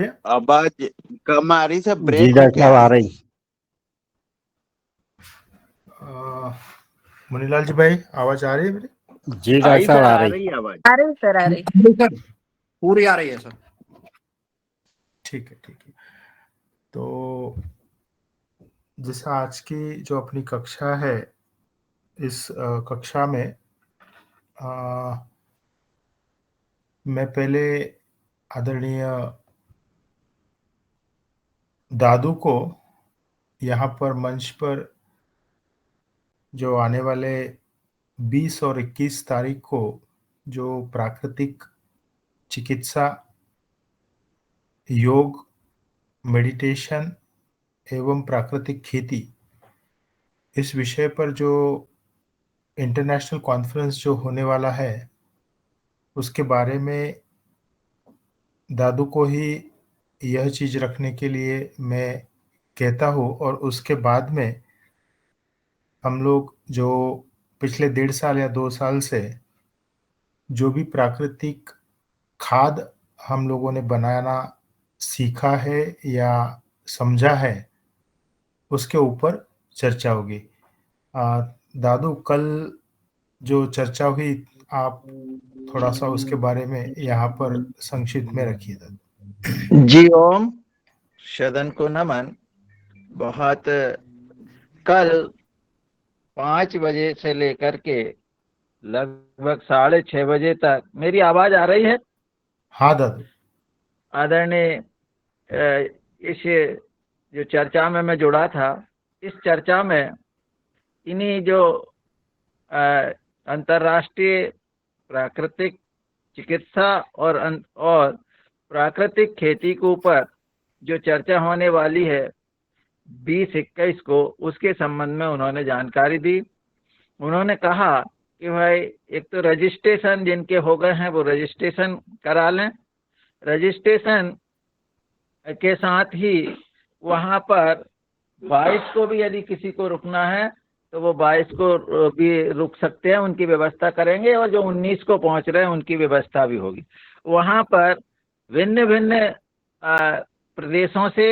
आवाज कम आ रही, सब जी ब्रेक डॉक्टर होके साहब आ आ रही। रही। मुनीलाल जी भाई, आवाज आ रही है मेरी? जी डॉक्टर आई साहब सर, आ आ रही। रही है आवाज। आ रही सर, आ रही। सर पूरी आ रही है सर। ठीक है, ठीक है। तो जैसा आज की जो अपनी कक्षा है, इस कक्षा में मैं पहले आदरणीय दादू को यहाँ पर मंच पर जो आने वाले 20 और 21 तारीख को जो प्राकृतिक चिकित्सा, योग, मेडिटेशन एवं प्राकृतिक खेती, इस विषय पर जो इंटरनेशनल कॉन्फ्रेंस जो होने वाला है, उसके बारे में दादू को ही यह चीज़ रखने के लिए मैं कहता हूँ। और उसके बाद में हम लोग जो पिछले 1.5 साल या 2 साल से जो भी प्राकृतिक खाद हम लोगों ने बनाना सीखा है या समझा है, उसके ऊपर चर्चा होगी। दादू, कल जो चर्चा हुई, आप थोड़ा सा उसके बारे में यहाँ पर संक्षिप्त में रखिए दादू। जी ओम, सदन को नमन। बहुत कल 5 बजे से लेकर के लगभग 6:30 बजे तक मेरी आवाज आ रही है? हाँ दादू। आदरणीय, इस जो चर्चा में मैं जुड़ा था, इस चर्चा में इन्हीं जो अंतर्राष्ट्रीय प्राकृतिक चिकित्सा और प्राकृतिक खेती के ऊपर जो चर्चा होने वाली है 20-21 को, उसके संबंध में उन्होंने जानकारी दी। उन्होंने कहा कि भाई, एक तो रजिस्ट्रेशन जिनके हो गए हैं वो रजिस्ट्रेशन करा लें। रजिस्ट्रेशन के साथ ही वहाँ पर 22 को भी यदि किसी को रुकना है तो वो 22 को भी रुक सकते हैं, उनकी व्यवस्था करेंगे। और जो 19 को पहुँच रहे हैं उनकी व्यवस्था भी होगी। वहाँ पर भिन्न भिन्न प्रदेशों से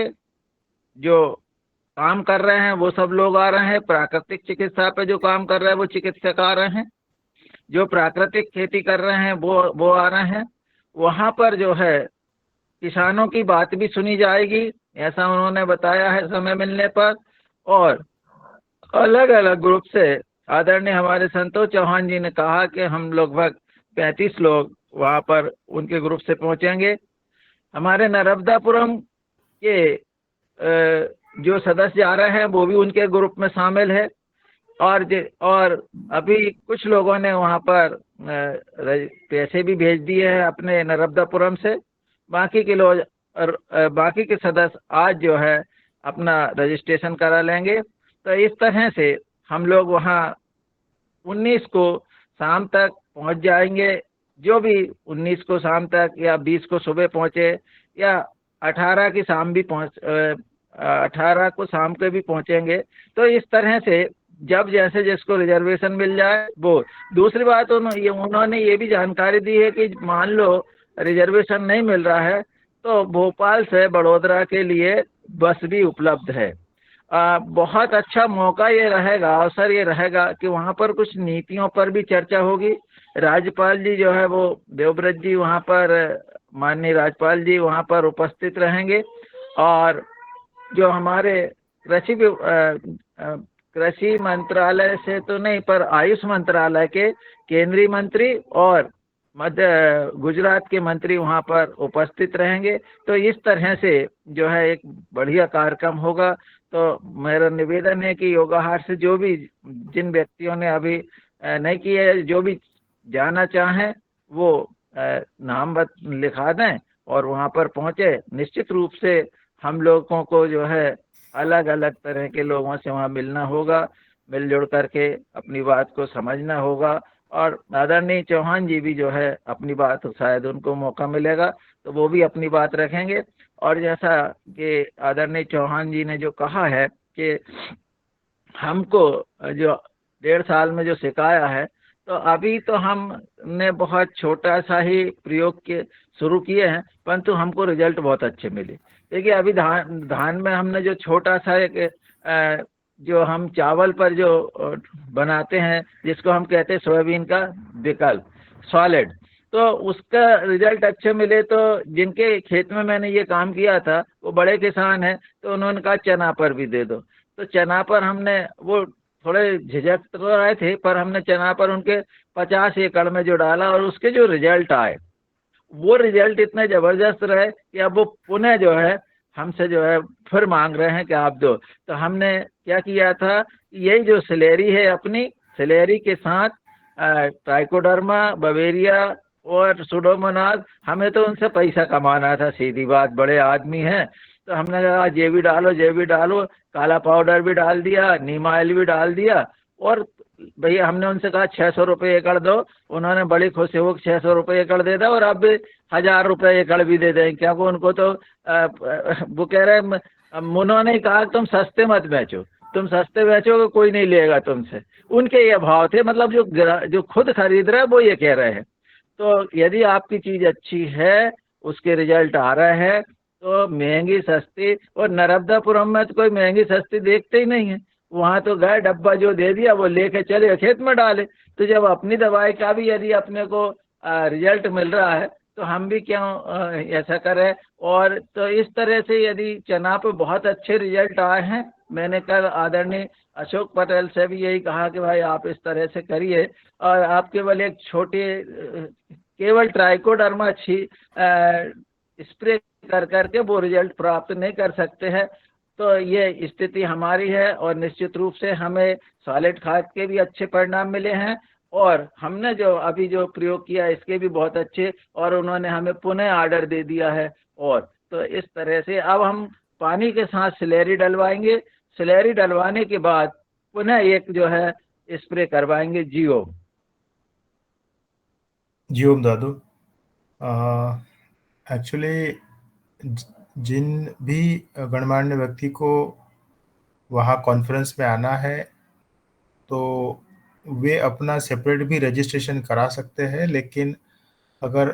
जो काम कर रहे हैं वो सब लोग आ रहे हैं। प्राकृतिक चिकित्सा पे जो काम कर रहे हैं वो चिकित्सक आ रहे हैं। जो प्राकृतिक खेती कर रहे हैं वो आ रहे हैं। वहाँ पर जो है किसानों की बात भी सुनी जाएगी, ऐसा उन्होंने बताया है समय मिलने पर। और अलग अलग ग्रुप से आदरणीय हमारे संतोष चौहान जी ने कहा कि हम लगभग 35 लोग वहाँ पर उनके ग्रुप से पहुँचेंगे। हमारे नर्मदापुरम के जो सदस्य आ रहे हैं वो भी उनके ग्रुप में शामिल है। और अभी कुछ लोगों ने वहाँ पर पैसे भी भेज दिए हैं अपने नर्मदापुरम से। बाकी के लोग बाकी के सदस्य आज जो है अपना रजिस्ट्रेशन करा लेंगे। तो इस तरह से हम लोग वहाँ 19 को शाम तक पहुँच जाएंगे। जो भी 19 को शाम तक या 20 को सुबह पहुँचे या 18 की शाम भी 18 को शाम के भी पहुँचेंगे। तो इस तरह से जब जैसे जिसको रिजर्वेशन मिल जाए वो। दूसरी बात उन्होंने ये भी जानकारी दी है कि मान लो रिजर्वेशन नहीं मिल रहा है तो भोपाल से बड़ोदरा के लिए बस भी उपलब्ध है। बहुत अच्छा मौका ये रहेगा, अवसर ये रहेगा कि वहाँ पर कुछ नीतियों पर भी चर्चा होगी। राज्यपाल जी जो है वो देवव्रत जी वहाँ पर, माननीय राज्यपाल जी वहाँ पर उपस्थित रहेंगे। और जो हमारे कृषि मंत्रालय से तो नहीं पर आयुष मंत्रालय के केंद्रीय मंत्री और मध्य गुजरात के मंत्री वहाँ पर उपस्थित रहेंगे। तो इस तरह से जो है एक बढ़िया कार्यक्रम होगा। तो मेरा निवेदन है कि योगा हाट से जो भी जिन व्यक्तियों ने अभी नहीं किया है, जो भी जाना चाहें वो नाम लिखा दें और वहाँ पर पहुँचे। निश्चित रूप से हम लोगों को जो है अलग अलग तरह के लोगों से वहाँ मिलना होगा, मिलजुल करके अपनी बात को समझना होगा। और आदरणीय चौहान जी भी जो है अपनी बात, शायद उनको मौका मिलेगा तो वो भी अपनी बात रखेंगे। और जैसा कि आदरणीय चौहान जी ने जो कहा है कि हमको जो 1.5 साल में जो सिखाया है, तो अभी तो हमने बहुत छोटा सा ही प्रयोग के शुरू किए हैं, परंतु हमको रिजल्ट बहुत अच्छे मिले। देखिए अभी धान में हमने जो छोटा सा एक जो हम चावल पर जो बनाते हैं, जिसको हम कहते हैं सोयाबीन का विकल्प, सॉलिड, तो उसका रिजल्ट अच्छे मिले। तो जिनके खेत में मैंने ये काम किया था वो बड़े किसान हैं, तो उन्होंने कहा चना पर भी दे दो। तो चना पर हमने, वो थोड़े झिझक तो रहे थे, पर हमने चना पर उनके 50 एकड़ में जो डाला और उसके जो रिजल्ट आए, वो रिजल्ट इतने जबरदस्त रहे कि अब वो पुनः जो है हमसे जो है फिर मांग रहे हैं कि आप दो। तो हमने क्या किया था, यही जो सिलेरी है, अपनी सिलेरी के साथ ट्राइकोडर्मा, बवेरिया और सुडोमोनास, हमें तो उनसे पैसा कमाना था, सीधी बात, बड़े आदमी हैं। तो हमने कहा ये भी डालो, ये भी डालो, काला पाउडर भी डाल दिया, नीम ऑयल भी डाल दिया। और भैया हमने उनसे कहा 600 रुपये एकड़ दो, उन्होंने बड़ी खुशी हो 600 रुपये एकड़ दे दो, और अब 1000 रुपये एकड़ भी दे दें, क्योंकि उनको तो वो कह रहे हैं, उन्होंने ही कहा तुम सस्ते मत बेचो, तुम सस्ते बेचोगे कोई नहीं लेगा तुमसे। उनके ये भाव थे, मतलब जो खुद खरीद रहे हैं वो ये कह रहे हैं। तो यदि आपकी चीज अच्छी है, उसके रिजल्ट आ रहे हैं, तो महंगी सस्ती, और नर्मदापुरम में तो कोई महंगी सस्ती देखते ही नहीं है। वहां तो गए, डब्बा जो दे दिया वो लेके चले, खेत में डाले। तो जब अपनी दवाई का भी यदि अपने को रिजल्ट मिल रहा है, तो हम भी क्यों ऐसा करें। और तो इस तरह से यदि चना पे बहुत अच्छे रिजल्ट आए हैं, मैंने कल आदरणीय अशोक पटेल से भी यही कहा कि भाई आप इस तरह से करिए, और आप केवल एक छोटे केवल ट्राइकोडर्मा स्प्रे कर करके वो रिजल्ट प्राप्त नहीं कर सकते हैं। तो ये स्थिति हमारी है, और निश्चित रूप से हमें सॉलिड खाद के भी अच्छे परिणाम मिले हैं, और हमने जो अभी जो प्रयोग किया इसके भी बहुत अच्छे, और उन्होंने हमें पुनः ऑर्डर दे दिया है। और तो इस तरह से अब हम पानी के साथ स्लेरी डलवाएंगे, स्लेरी डलवाने के बाद पुनः एक जो है स्प्रे करवाएंगे जियो। जियोम दादू, एक्चुअली जिन भी गणमान्य व्यक्ति को वहाँ कॉन्फ्रेंस में आना है, तो वे अपना सेपरेट भी रजिस्ट्रेशन करा सकते हैं, लेकिन अगर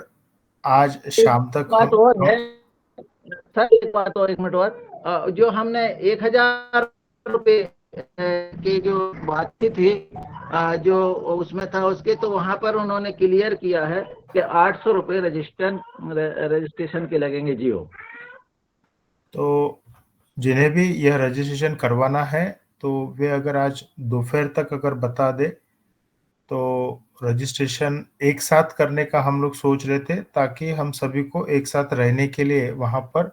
आज शाम तक बात और है सर, एक बात और, एक मिनट और, जो हमने 1000 रुपये की जो बात की थी, जो उसमें था उसके, तो वहां पर उन्होंने क्लियर किया है कि 800 रुपये रजिस्ट्रेशन के लगेंगे जियो। तो जिन्हें भी यह रजिस्ट्रेशन करवाना है, तो वे अगर आज दोपहर तक अगर बता दे, तो रजिस्ट्रेशन एक साथ करने का हम लोग सोच रहे थे, ताकि हम सभी को एक साथ रहने के लिए वहाँ पर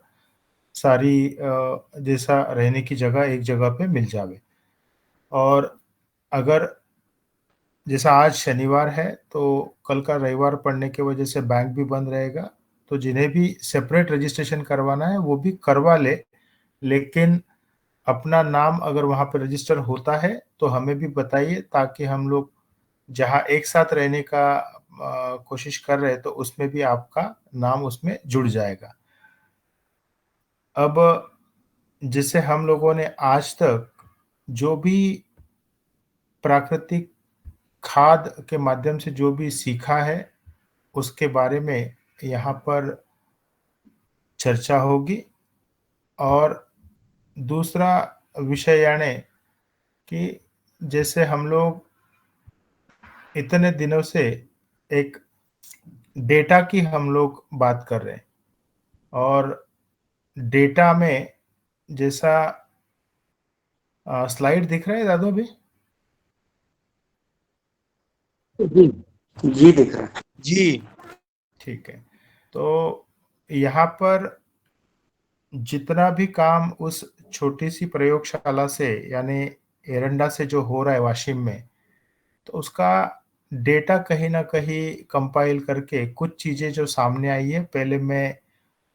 सारी जैसा रहने की जगह एक जगह पे मिल जावे। और अगर जैसा आज शनिवार है, तो कल का रविवार पड़ने की वजह से बैंक भी बंद रहेगा, तो जिन्हें भी सेपरेट रजिस्ट्रेशन करवाना है वो भी करवा ले, लेकिन अपना नाम अगर वहाँ पे रजिस्टर होता है तो हमें भी बताइए, ताकि हम लोग जहाँ एक साथ रहने का कोशिश कर रहे हैं, तो उसमें भी आपका नाम उसमें जुड़ जाएगा। अब जैसे हम लोगों ने आज तक जो भी प्राकृतिक खाद के माध्यम से जो भी सीखा है, उसके बारे में यहाँ पर चर्चा होगी। और दूसरा विषय यानी कि जैसे हम लोग इतने दिनों से एक डेटा की हम लोग बात कर रहे हैं, और डेटा में जैसा स्लाइड दिख रहा है दादू अभी? जी जी दिख रहा है जी, ठीक है। तो यहाँ पर जितना भी काम उस छोटी सी प्रयोगशाला से यानी एरंडा से जो हो रहा है वाशिम में, तो उसका डेटा कहीं ना कहीं कंपाइल करके कुछ चीज़ें जो सामने आई है, पहले मैं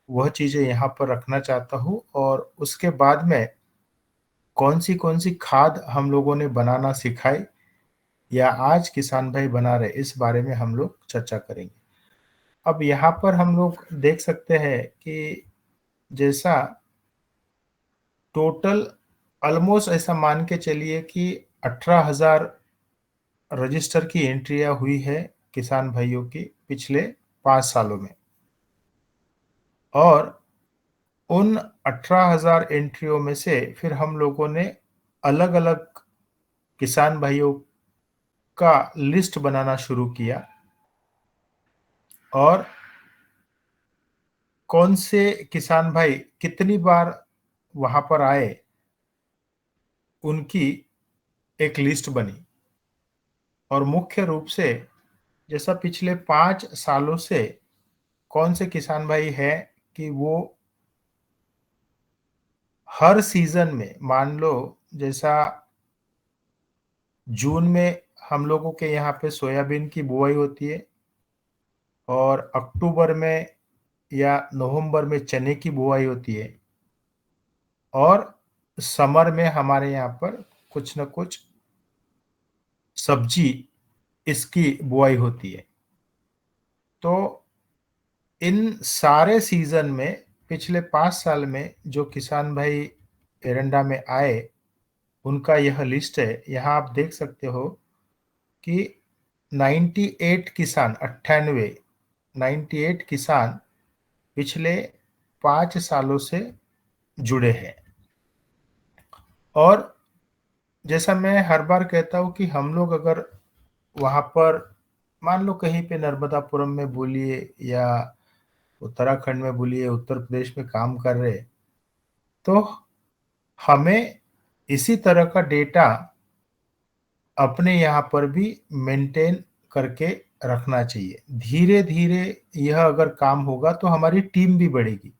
वह चीज़ें यहाँ पर रखना चाहता हूँ, और उसके बाद में कौन सी खाद हम लोगों ने बनाना सिखाई या आज किसान भाई बना रहे, इस बारे में हम लोग चर्चा करेंगे। अब यहाँ पर हम लोग देख सकते हैं कि जैसा टोटल ऑलमोस्ट ऐसा मान के चलिए कि 18,000 रजिस्टर की एंट्रियां हुई है किसान भाइयों की पिछले 5 सालों में, और उन 18,000 एंट्रियों में से फिर हम लोगों ने अलग अलग किसान भाइयों का लिस्ट बनाना शुरू किया, और कौन से किसान भाई कितनी बार वहां पर आए उनकी एक लिस्ट बनी। और मुख्य रूप से जैसा पिछले 5 सालों से कौन से किसान भाई है कि वो हर सीजन में, मान लो जैसा जून में हम लोगों के यहाँ पे सोयाबीन की बुआई होती है, और अक्टूबर में या नवंबर में चने की बुआई होती है, और समर में हमारे यहाँ पर कुछ न कुछ सब्जी इसकी बुआई होती है। तो इन सारे सीजन में पिछले 5 साल में जो किसान भाई एरंडा में आए उनका यह लिस्ट है। यहाँ आप देख सकते हो कि 98 किसान, 98 किसान पिछले 5 सालों से जुड़े हैं। और जैसा मैं हर बार कहता हूँ कि हम लोग अगर वहाँ पर मान लो कहीं पे नर्मदापुरम में बोलिए या उत्तराखंड में बोलिए, उत्तर प्रदेश में काम कर रहे, तो हमें इसी तरह का डेटा अपने यहाँ पर भी मेंटेन करके रखना चाहिए। धीरे धीरे यह अगर काम होगा तो हमारी टीम भी बढ़ेगी।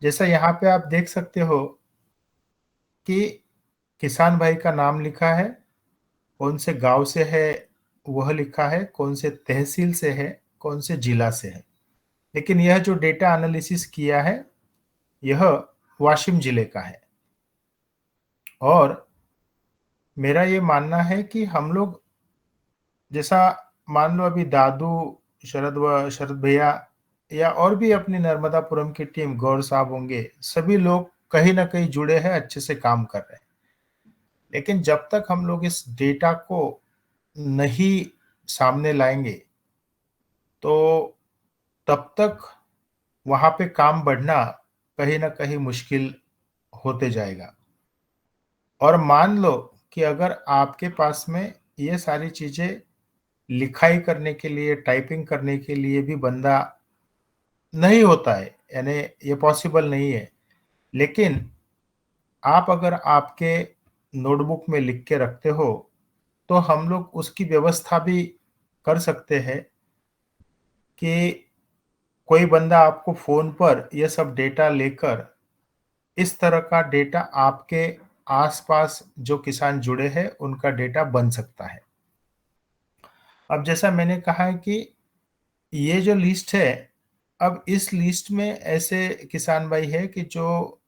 जैसा यहाँ पे आप देख सकते हो कि किसान भाई का नाम लिखा है, कौन से गांव से है वह लिखा है, कौन से तहसील से है, कौन से जिला से है। लेकिन यह जो डेटा एनालिसिस किया है यह वाशिम जिले का है। और मेरा ये मानना है कि हम लोग जैसा मान लो अभी दादू, शरद भैया या और भी अपनी नर्मदापुरम की टीम, गौर साहब होंगे, सभी लोग कहीं ना कहीं जुड़े हैं, अच्छे से काम कर रहे हैं। लेकिन जब तक हम लोग इस डेटा को नहीं सामने लाएंगे तो तब तक वहां पे काम बढ़ना कहीं ना कहीं मुश्किल होते जाएगा। और मान लो कि अगर आपके पास में ये सारी चीजें लिखाई करने के लिए, टाइपिंग करने के लिए भी बंदा नहीं होता है, यानी ये पॉसिबल नहीं है, लेकिन आप अगर आपके नोटबुक में लिख के रखते हो तो हम लोग उसकी व्यवस्था भी कर सकते हैं कि कोई बंदा आपको फोन पर यह सब डेटा लेकर, इस तरह का डेटा आपके आसपास जो किसान जुड़े हैं उनका डेटा बन सकता है। अब जैसा मैंने कहा है कि ये जो लिस्ट है, अब इस लिस्ट में ऐसे किसान भाई है कि जो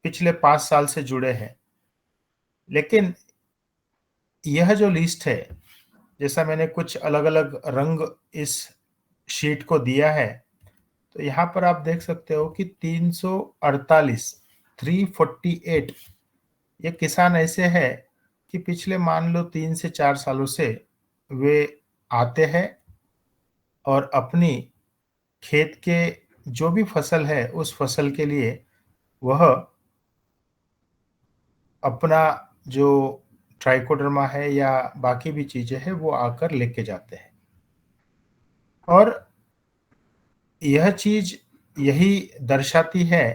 पिछले 5 साल से जुड़े हैं। लेकिन यह जो लिस्ट है, जैसा मैंने कुछ अलग अलग रंग इस शीट को दिया है, तो यहाँ पर आप देख सकते हो कि 348, 348 ये किसान ऐसे हैं कि पिछले मान लो 3 से 4 सालों से वे आते हैं और अपनी खेत के जो भी फसल है उस फसल के लिए वह अपना जो ट्राइकोडर्मा है या बाकी भी चीजें हैं वो आकर लेके जाते हैं। और यह चीज यही दर्शाती है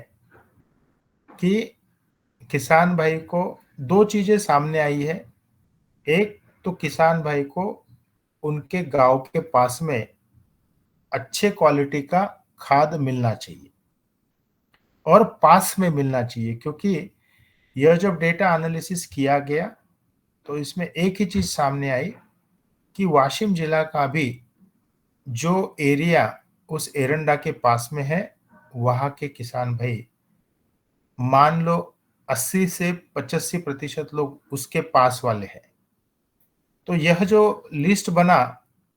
कि किसान भाई को दो चीजें सामने आई है। एक तो किसान भाई को उनके गांव के पास में अच्छे क्वालिटी का खाद मिलना चाहिए और पास में मिलना चाहिए, क्योंकि यह जब डेटा एनालिसिस किया गया तो इसमें एक ही चीज सामने आई कि वाशिम जिला का भी जो एरिया उस एरंडा के पास में है वहां के किसान भाई मान लो 80 से 85% लोग उसके पास वाले हैं। तो यह जो लिस्ट बना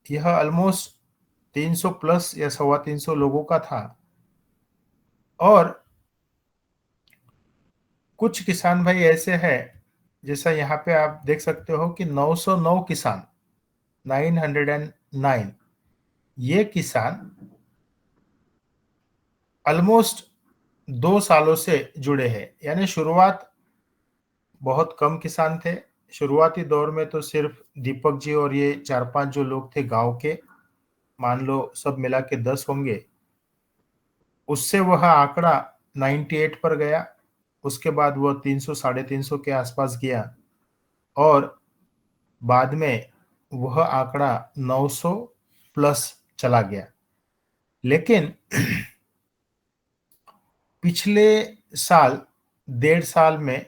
यह ऑलमोस्ट 300 प्लस या 350 लोगों का था। और कुछ किसान भाई ऐसे हैं जैसा यहाँ पे आप देख सकते हो कि 909 किसान, 909, ये किसान ऑलमोस्ट 2 सालों से जुड़े हैं। यानी शुरुआत बहुत कम किसान थे। शुरुआती दौर में तो सिर्फ दीपक जी और ये 4-5 जो लोग थे गांव के, मान लो सब मिला के 10 होंगे। उससे वह आंकड़ा 98 पर गया, उसके बाद वह 300 350 के आसपास गया, और बाद में वह आंकड़ा 900 प्लस चला गया। लेकिन पिछले साल, 1.5 साल में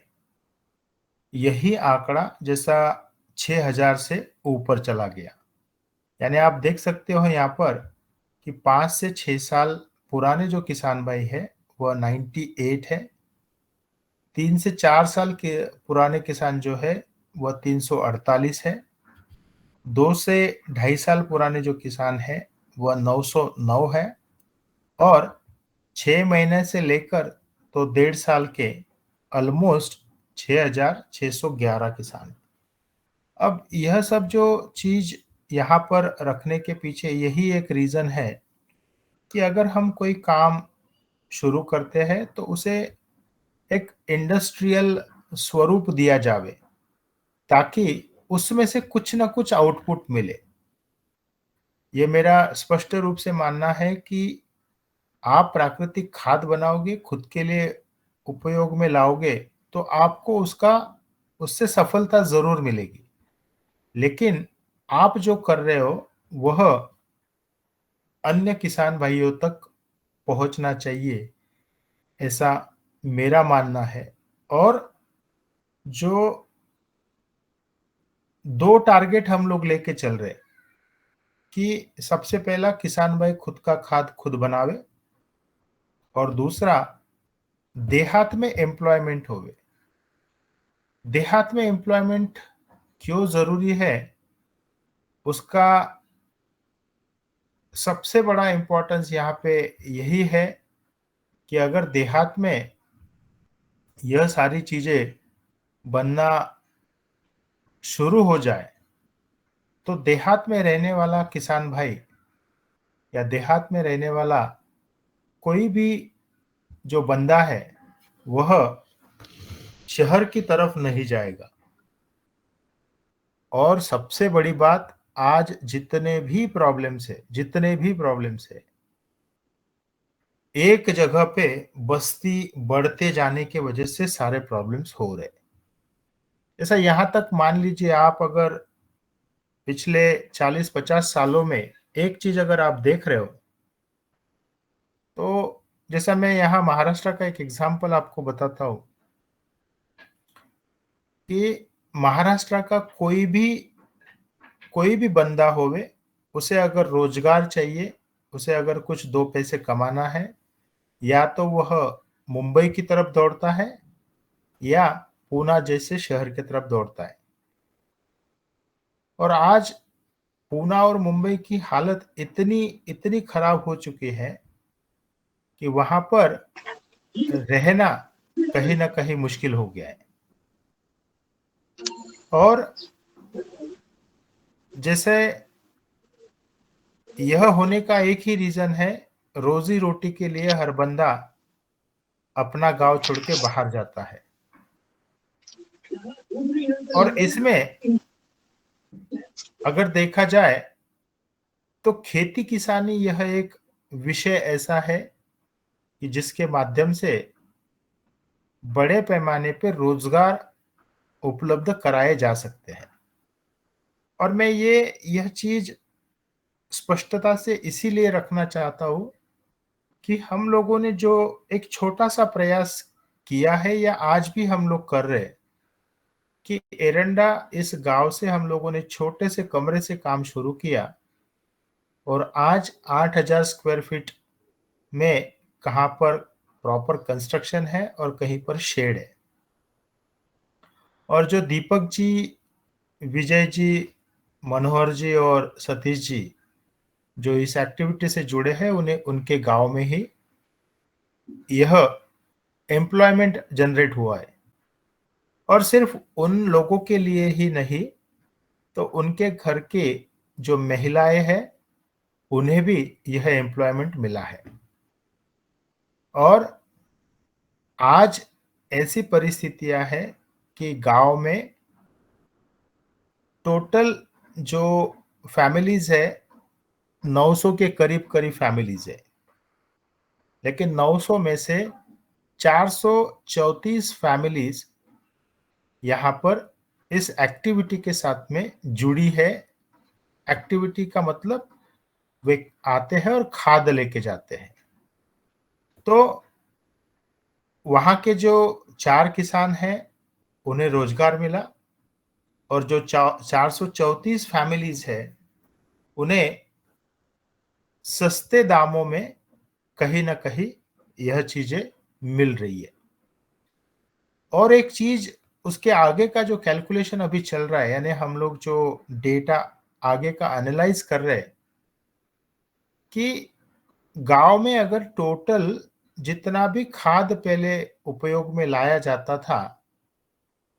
यही आंकड़ा जैसा 6,000 से ऊपर चला गया। यानी आप देख सकते हो यहाँ पर कि 5 से 6 साल पुराने जो किसान भाई है वह 98 है। 3 से 4 साल के पुराने किसान जो है वह 348 है। 2 से 2.5 साल पुराने जो किसान है वह 909 है। और 6 महीने से लेकर तो 1.5 साल के ऑलमोस्ट 6,611 किसान। अब यह सब जो चीज यहाँ पर रखने के पीछे यही एक रीजन है कि अगर हम कोई काम शुरू करते हैं तो उसे एक इंडस्ट्रियल स्वरूप दिया जावे, ताकि उसमें से कुछ ना कुछ आउटपुट मिले। ये मेरा स्पष्ट रूप से मानना है कि आप प्राकृतिक खाद बनाओगे, खुद के लिए उपयोग में लाओगे, तो आपको उससे सफलता जरूर मिलेगी। लेकिन आप जो कर रहे हो वह अन्य किसान भाइयों तक पहुंचना चाहिए, ऐसा मेरा मानना है। और जो 2 टारगेट हम लोग लेके चल रहे कि सबसे पहला किसान भाई खुद का खाद खुद बनावे, और दूसरा देहात में एम्प्लॉयमेंट होवे। देहात में एम्प्लॉयमेंट क्यों जरूरी है, उसका सबसे बड़ा इंपॉर्टेंस यहाँ पे यही है कि अगर देहात में यह सारी चीजें बनना शुरू हो जाए तो देहात में रहने वाला किसान भाई या देहात में रहने वाला कोई भी जो बंदा है वह शहर की तरफ नहीं जाएगा। और सबसे बड़ी बात, आज जितने भी प्रॉब्लम्स है, एक जगह पे बस्ती बढ़ते जाने के वजह से सारे प्रॉब्लम्स हो रहे। जैसा यहां तक मान लीजिए, आप अगर पिछले 40-50 सालों में एक चीज अगर आप देख रहे हो, तो जैसा मैं यहाँ महाराष्ट्र का एक एग्जांपल आपको बताता हूँ कि महाराष्ट्र का कोई भी बंदा होवे, उसे अगर रोजगार चाहिए, उसे अगर कुछ 2 पैसे कमाना है, या तो वह मुंबई की तरफ दौड़ता है या पूना जैसे शहर की तरफ दौड़ता है। और आज पूना और मुंबई की हालत इतनी इतनी खराब हो चुकी है कि वहां पर रहना कहीं ना कहीं मुश्किल हो गया है। और जैसे यह होने का एक ही रीजन है, रोजी रोटी के लिए हर बंदा अपना गांव छोड़ के बाहर जाता है। और इसमें अगर देखा जाए तो खेती किसानी यह एक विषय ऐसा है कि जिसके माध्यम से बड़े पैमाने पर रोजगार उपलब्ध कराए जा सकते हैं। और मैं यह चीज स्पष्टता से इसीलिए रखना चाहता हूं कि हम लोगों ने जो एक छोटा सा प्रयास किया है, या आज भी हम लोग कर रहे हैं, कि एरंडा इस गांव से हम लोगों ने छोटे से कमरे से काम शुरू किया, और आज 8,000 स्क्वायर फीट में कहाँ पर प्रॉपर कंस्ट्रक्शन है और कहीं पर शेड है। और जो दीपक जी, विजय जी, मनोहर जी और सतीश जी जो इस एक्टिविटी से जुड़े हैं, उन्हें उनके गांव में ही यह एम्प्लॉयमेंट जनरेट हुआ है। और सिर्फ उन लोगों के लिए ही नहीं, तो उनके घर के जो महिलाएं हैं उन्हें भी यह एम्प्लॉयमेंट मिला है। और आज ऐसी परिस्थितियां हैं कि गांव में टोटल जो फैमिलीज है 900 के करीब करीब फैमिलीज है, लेकिन 900 में से 434 फैमिलीज यहाँ पर इस एक्टिविटी के साथ में जुड़ी है। एक्टिविटी का मतलब वे आते हैं और खाद लेके जाते हैं। तो वहां के जो 4 किसान हैं उन्हें रोजगार मिला, और जो 434 फैमिलीज है उन्हें सस्ते दामों में कहीं ना कहीं यह चीजें मिल रही है। और एक चीज, उसके आगे का जो कैलकुलेशन अभी चल रहा है, यानी हम लोग जो डेटा आगे का एनालाइज कर रहे हैं कि गांव में अगर टोटल जितना भी खाद पहले उपयोग में लाया जाता था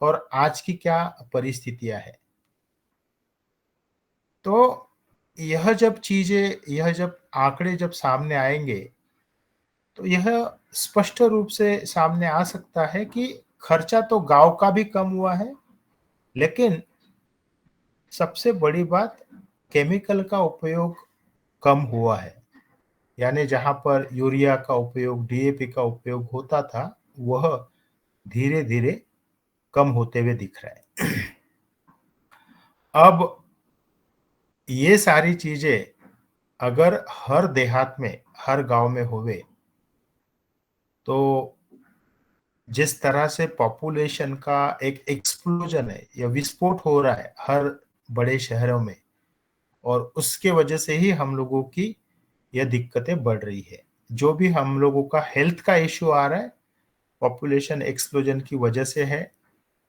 और आज की क्या परिस्थितियां है, तो यह जब आंकड़े जब सामने आएंगे तो यह स्पष्ट रूप से सामने आ सकता है कि खर्चा तो गांव का भी कम हुआ है, लेकिन सबसे बड़ी बात, केमिकल का उपयोग कम हुआ है। यानी जहां पर यूरिया का उपयोग, डीएपी का उपयोग होता था, वह धीरे धीरे कम होते हुए दिख रहा है। अब ये सारी चीजें अगर हर देहात में, हर गांव में होवे, तो जिस तरह से पॉपुलेशन का एक एक्सप्लोजन है या विस्फोट हो रहा है हर बड़े शहरों में, और उसके वजह से ही हम लोगों की यह दिक्कतें बढ़ रही है। जो भी हम लोगों का हेल्थ का इश्यू आ रहा है, पॉपुलेशन एक्सप्लोजन की वजह से है,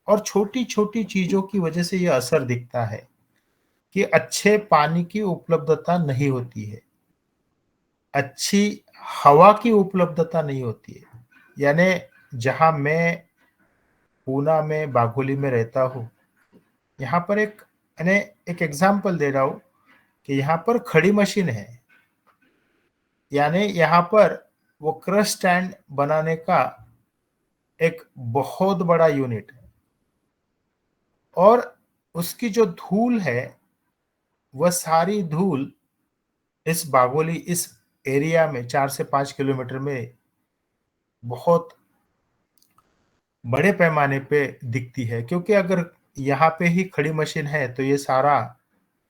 और छोटी छोटी चीजों की वजह से यह असर दिखता है कि अच्छे पानी की उपलब्धता नहीं होती है, अच्छी हवा की उपलब्धता नहीं होती है। यानी जहां मैं पूना में, बागोली में रहता हूँ, यहाँ पर यानी एक एग्जांपल दे रहा हूँ कि यहाँ पर खड़ी मशीन है, यानी यहाँ पर वो क्रश स्टैंड बनाने का एक बहुत बड़ा यूनिट है, और उसकी जो धूल है वह सारी धूल इस बागोली, इस एरिया में 4 से 5 किलोमीटर में बहुत बड़े पैमाने पे दिखती है। क्योंकि अगर यहाँ पे ही खड़ी मशीन है तो ये सारा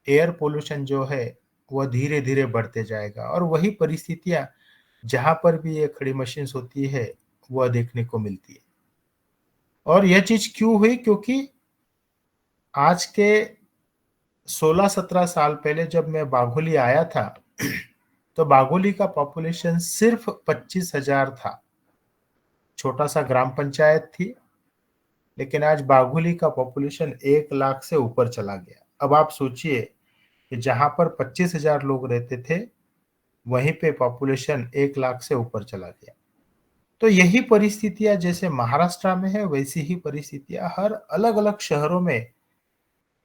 एयर पोल्यूशन जो है वह धीरे धीरे बढ़ते जाएगा, और वही परिस्थितियां जहां पर भी ये खड़ी मशीन होती है वह देखने को मिलती है। और यह चीज क्यों हुई? क्योंकि आज के 16-17 साल पहले जब मैं बाघोली आया था तो बाघोली का पॉपुलेशन सिर्फ 25,000 था। छोटा सा ग्राम पंचायत थी, लेकिन आज बाघोली का पॉपुलेशन 1 लाख से ऊपर चला गया। अब आप सोचिए कि जहां पर 25,000 लोग रहते थे, वहीं पे पॉपुलेशन 1 लाख से ऊपर चला गया। तो यही परिस्थितियां जैसे महाराष्ट्र में है, वैसी ही परिस्थितियां हर अलग अलग शहरों में,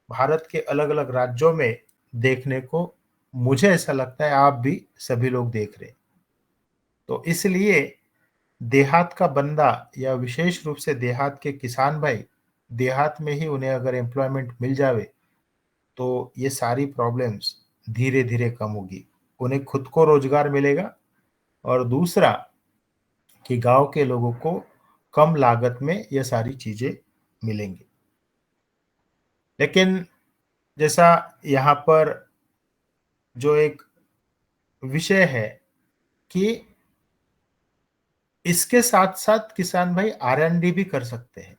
भारत के अलग अलग राज्यों में देखने को, मुझे ऐसा लगता है आप भी सभी लोग देख रहे हैं। तो इसलिए देहात का बंदा, या विशेष रूप से देहात के किसान भाई, देहात में ही उन्हें अगर एम्प्लॉयमेंट मिल जावे तो ये सारी प्रॉब्लम्स धीरे धीरे कम होगी, उन्हें खुद को रोजगार मिलेगा, और दूसरा कि गांव के लोगों को कम लागत में ये सारी चीजें मिलेंगी। लेकिन जैसा यहाँ पर जो एक विषय है कि इसके साथ साथ किसान भाई R&D भी कर सकते हैं,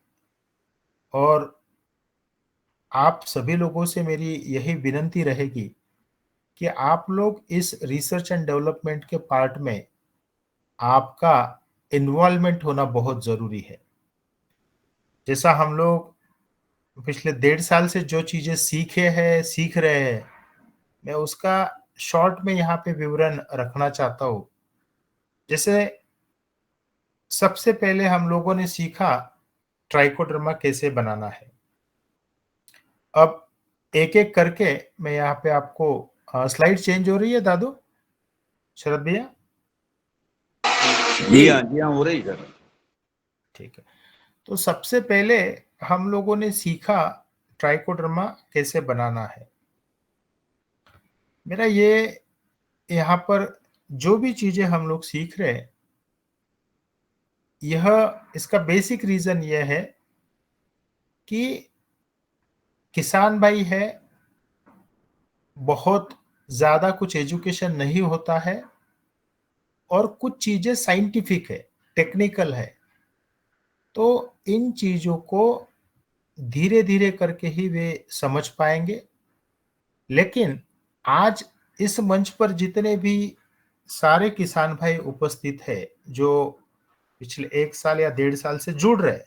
और आप सभी लोगों से मेरी यही विनती रहेगी कि आप लोग इस रिसर्च एंड डेवलपमेंट के पार्ट में आपका इन्वॉल्वमेंट होना बहुत जरूरी है। जैसा हम लोग पिछले 1.5 साल से जो चीजें सीख रहे हैं, मैं उसका शॉर्ट में यहाँ पे विवरण रखना चाहता हूँ। जैसे सबसे पहले हम लोगों ने सीखा ट्राइकोडर्मा कैसे बनाना है। अब एक एक करके मैं यहाँ पे आपको स्लाइड चेंज हो रही है दादू, शरद भैया? जी हाँ हो रही सर। ठीक है, तो सबसे पहले हम लोगों ने सीखा ट्राइकोडर्मा कैसे बनाना है। मेरा ये यहाँ पर जो भी चीजें हम लोग सीख रहे हैं, यह इसका बेसिक रीजन यह है कि किसान भाई है, बहुत ज्यादा कुछ एजुकेशन नहीं होता है और कुछ चीजें साइंटिफिक है, टेक्निकल है, तो इन चीजों को धीरे धीरे करके ही वे समझ पाएंगे। लेकिन आज इस मंच पर जितने भी सारे किसान भाई उपस्थित है जो पिछले 1 साल या 1.5 साल से जुड़ रहे,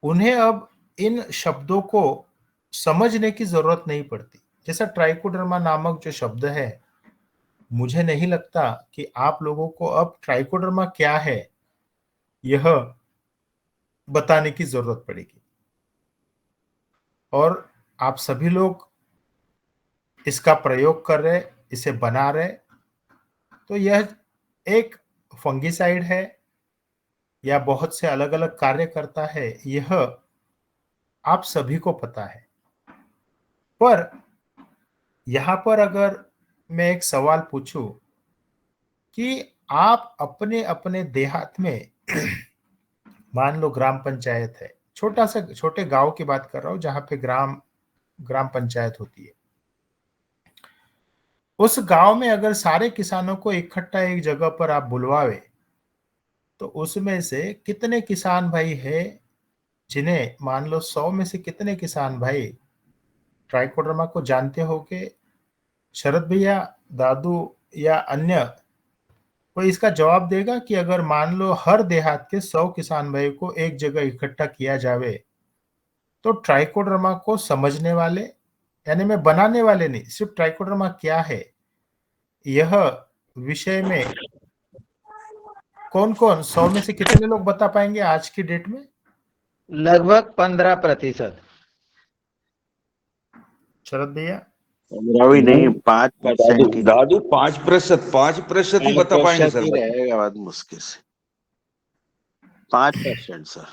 उन्हें अब इन शब्दों को समझने की जरूरत नहीं पड़ती। जैसा ट्राइकोडर्मा नामक जो शब्द है, मुझे नहीं लगता कि आप लोगों को अब ट्राइकोडर्मा क्या है यह बताने की जरूरत पड़ेगी। और आप सभी लोग इसका प्रयोग कर रहे, इसे बना रहे, तो यह एक फंगिसाइड है या बहुत से अलग अलग कार्य करता है, यह आप सभी को पता है। पर यहां पर अगर मैं एक सवाल पूछूं कि आप अपने अपने देहात में मान लो ग्राम पंचायत है, छोटा सा छोटे गांव की बात कर रहा हूं जहां पे ग्राम पंचायत होती है, उस गांव में अगर सारे किसानों को इकट्ठा एक जगह पर आप बुलवावे, तो उसमें से कितने किसान भाई है जिन्हें, मान लो 100 में से कितने किसान भाई ट्राइकोडर्मा को जानते हो? कि शरद भैया, दादू या अन्य कोई इसका जवाब देगा कि अगर मान लो हर देहात के 100 किसान भाई को एक जगह इकट्ठा किया जावे, तो ट्राइकोडर्मा को समझने वाले, यानी मैं बनाने वाले नहीं, सिर्फ ट्राइकोडर्मा क्या है यह विषय में कौन कौन 100 में से कितने लोग बता पाएंगे आज की डेट में? लगभग 15%। शरद भैया? 15 भी नहीं, 5% ही। दादू 5% ही बता पाएंगे 5% ही सर। रहेगा, बात मुश्किल से 5% सर।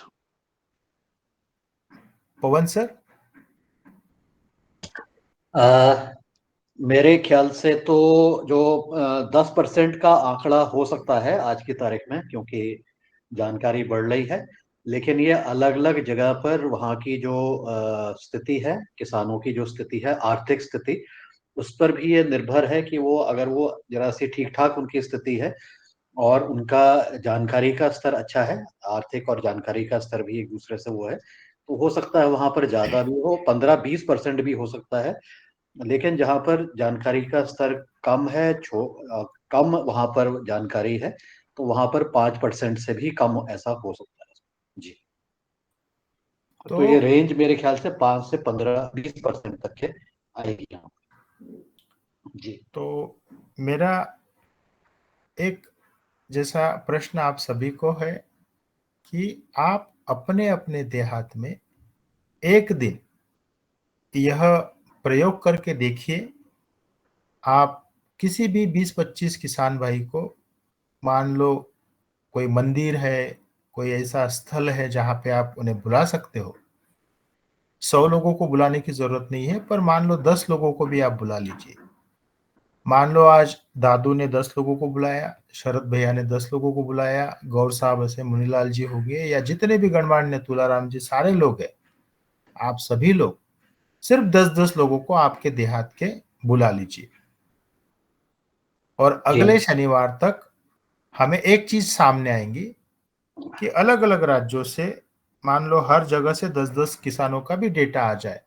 पवन सर? मेरे ख्याल से तो जो 10% का आंकड़ा हो सकता है आज की तारीख में, क्योंकि जानकारी बढ़ रही है। लेकिन ये अलग अलग जगह पर वहाँ की जो स्थिति है, किसानों की जो स्थिति है, आर्थिक स्थिति, उस पर भी ये निर्भर है कि वो, अगर वो जरा सी ठीक ठाक उनकी स्थिति है और उनका जानकारी का स्तर अच्छा है, आर्थिक और जानकारी का स्तर भी एक दूसरे से वो है, तो हो सकता है वहां पर ज्यादा भी हो, 15-20% भी हो सकता है। लेकिन जहाँ पर जानकारी का स्तर कम है, कम वहां पर जानकारी है, तो वहां पर 5% से भी कम ऐसा हो सकता है जी। तो ये रेंज मेरे ख्याल से 5 से 15-20% तक के आएगी यहाँ जी। तो मेरा एक जैसा प्रश्न आप सभी को है कि आप अपने अपने देहात में एक दिन यह प्रयोग करके देखिए। आप किसी भी 20-25 किसान भाई को, मान लो कोई मंदिर है, कोई ऐसा स्थल है जहां पे आप उन्हें बुला सकते हो, 100 लोगों को बुलाने की जरूरत नहीं है, पर मान लो 10 लोगों को भी आप बुला लीजिए। मान लो आज दादू ने 10 लोगों को बुलाया, शरद भैया ने 10 लोगों को बुलाया, गौर साहब ऐसे, मुनीलाल जी हो गए, या जितने भी गणमान्य, तुलाराम जी, सारे लोग हैं, आप सभी लोग सिर्फ 10-10 लोगों को आपके देहात के बुला लीजिए। और अगले शनिवार तक हमें एक चीज सामने आएंगी कि अलग अलग राज्यों से, मान लो हर जगह से 10-10 किसानों का भी डेटा आ जाए,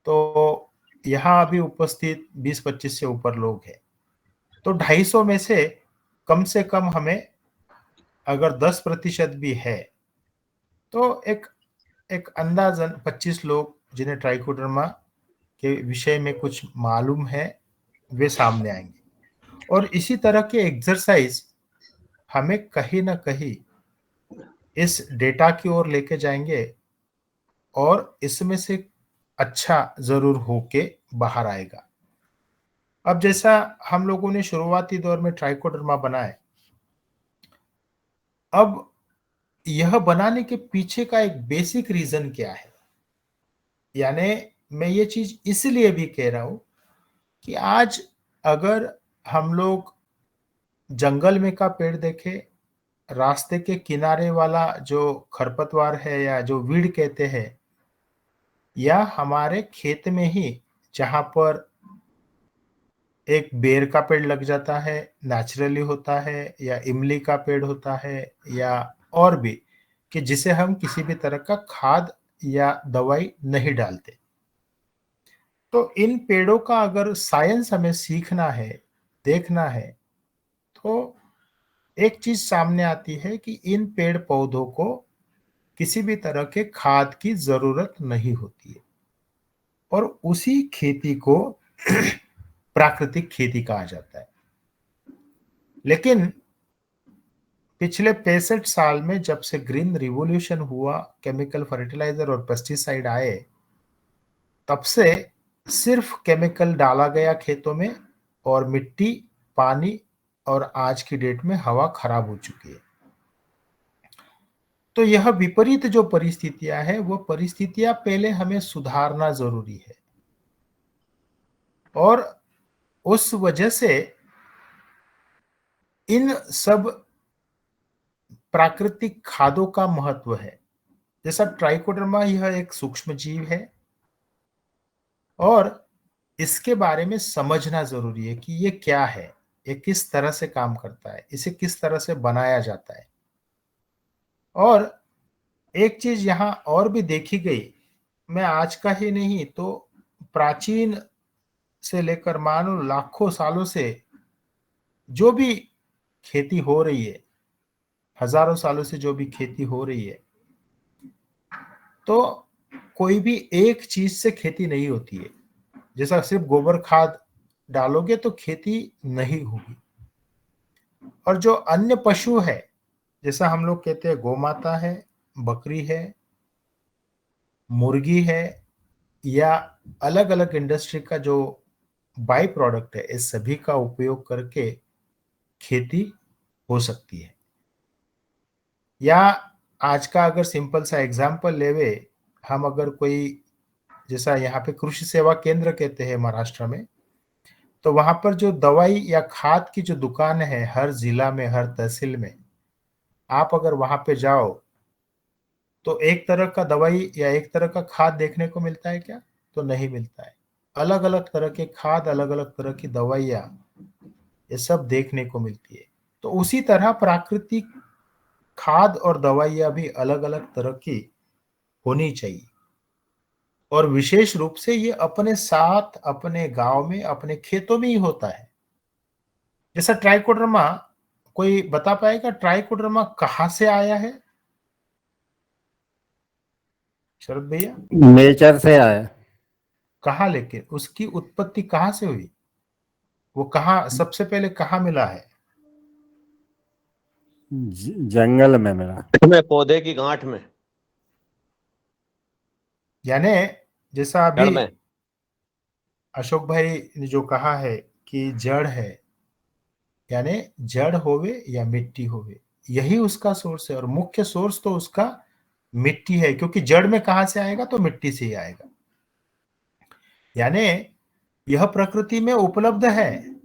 तो यहाँ अभी उपस्थित 20-25 से ऊपर लोग हैं, तो 250 में से कम हमें अगर 10% भी है, तो एक एक अंदाजन 25 लोग जिन्हें ट्राइकोडर्मा के विषय में कुछ मालूम है, वे सामने आएंगे। और इसी तरह के एक्सरसाइज हमें कहीं ना कहीं इस डेटा की ओर लेके जाएंगे और इसमें से अच्छा जरूर होके बाहर आएगा। अब जैसा हम लोगों ने शुरुआती दौर में ट्राइकोडर्मा बनाए, अब यह बनाने के पीछे का एक बेसिक रीजन क्या है, यानी मैं ये चीज इसलिए भी कह रहा हूं कि आज अगर हम लोग जंगल में का पेड़ देखें, रास्ते के किनारे वाला जो खरपतवार है या जो वीड कहते हैं, या हमारे खेत में ही जहां पर एक बेर का पेड़ लग जाता है, नेचुरली होता है, या इमली का पेड़ होता है, या और भी, कि जिसे हम किसी भी तरह का खाद या दवाई नहीं डालते। तो इन पेड़ों का अगर साइंस हमें सीखना है, देखना है, तो एक चीज सामने आती है कि इन पेड़ पौधों को किसी भी तरह के खाद की जरूरत नहीं होती है, और उसी खेती को प्राकृतिक खेती कहा जाता है। लेकिन पिछले 65 साल में जब से ग्रीन रिवॉल्यूशन हुआ, केमिकल फर्टिलाइजर और पेस्टिसाइड आए, तब से सिर्फ केमिकल डाला गया खेतों में, और मिट्टी, पानी और आज की डेट में हवा खराब हो चुकी है। तो यह विपरीत जो परिस्थितियां हैं, वो परिस्थितियां पहले हमें सुधारना जरूरी है, और उस वजह से इन सब प्राकृतिक खादों का महत्व है। जैसा ट्राइकोडर्मा, यह एक सूक्ष्म जीव है और इसके बारे में समझना जरूरी है कि ये क्या है, ये किस तरह से काम करता है, इसे किस तरह से बनाया जाता है। और एक चीज यहाँ और भी देखी गई, मैं आज का ही नहीं तो प्राचीन से लेकर मानो लाखों सालों से जो भी खेती हो रही है, हजारों सालों से जो भी खेती हो रही है, तो कोई भी एक चीज से खेती नहीं होती है। जैसा सिर्फ गोबर खाद डालोगे तो खेती नहीं होगी। और जो अन्य पशु है, जैसा हम लोग कहते हैं गोमाता है, बकरी है, मुर्गी है, या अलग अलग इंडस्ट्री का जो बाई प्रोडक्ट है, इस सभी का उपयोग करके खेती हो सकती है। या आज का अगर सिंपल सा एग्जांपल लेवे, हम अगर कोई, जैसा यहाँ पे कृषि सेवा केंद्र कहते हैं महाराष्ट्र में, तो वहां पर जो दवाई या खाद की जो दुकान है, हर जिला में, हर तहसील में, आप अगर वहां पे जाओ तो एक तरह का दवाई या एक तरह का खाद देखने को मिलता है क्या? तो नहीं मिलता है। अलग अलग तरह के खाद, अलग अलग तरह की दवाइयाँ, ये सब देखने को मिलती है। तो उसी तरह प्राकृतिक खाद और दवाइयाँ भी अलग अलग तरह की होनी चाहिए, और विशेष रूप से ये अपने साथ, अपने गांव में, अपने खेतों में ही होता है। जैसा ट्राइकोडर्मा, कोई बता पाएगा ट्राइकोडर्मा कहाँ से आया है शरद भैया? नेचर से आया। कहाँ, लेकिन उसकी उत्पत्ति कहाँ से हुई? वो कहाँ सबसे पहले कहाँ मिला है? जंगल में मिला, में, पौधे की गांठ में, यानी जैसा जड़ अभी में। अशोक भाई ने जो कहा है कि जड़ है, यानी जड़ होवे या मिट्टी होवे, यही उसका सोर्स है। और मुख्य सोर्स तो उसका मिट्टी है, क्योंकि जड़ में कहां से आएगा? तो मिट्टी से ही आएगा। यानी यह प्रकृति में उपलब्ध है,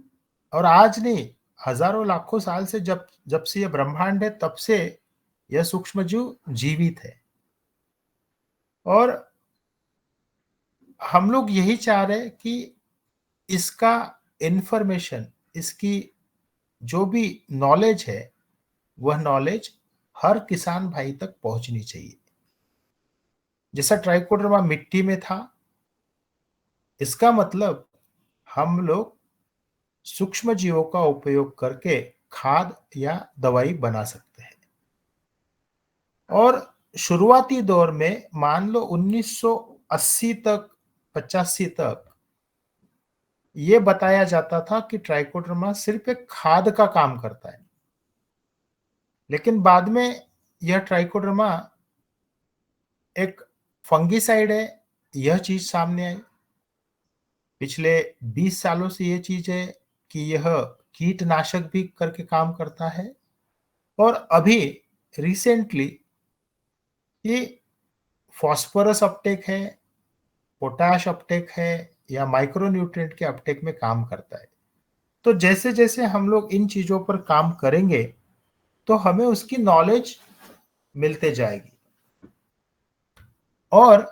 और आज नहीं, हजारों लाखों साल से, जब जब से यह ब्रह्मांड है, तब से यह सूक्ष्म जीव जीवित है। और हम लोग यही चाह रहे हैं कि इसका इंफॉर्मेशन, इसकी जो भी नॉलेज है, वह नॉलेज हर किसान भाई तक पहुंचनी चाहिए। जैसा ट्राइकोडर्मा मिट्टी में था, इसका मतलब हम लोग सूक्ष्म जीवों का उपयोग करके खाद या दवाई बना सकते हैं। और शुरुआती दौर में मान लो 1980 तक, 85 तक, ये बताया जाता था कि ट्राइकोडर्मा सिर्फ एक खाद का काम करता है। लेकिन बाद में यह ट्राइकोडर्मा एक फंगिसाइड है, यह चीज सामने आई। पिछले 20 सालों से ये चीज है कि यह कीटनाशक भी करके काम करता है, और अभी रिसेंटली ये फॉस्फोरस अपटेक है, पोटाश अपटेक है, या माइक्रोन्यूट्रिएंट के अपटेक में काम करता है। तो जैसे जैसे हम लोग इन चीजों पर काम करेंगे तो हमें उसकी नॉलेज मिलते जाएगी, और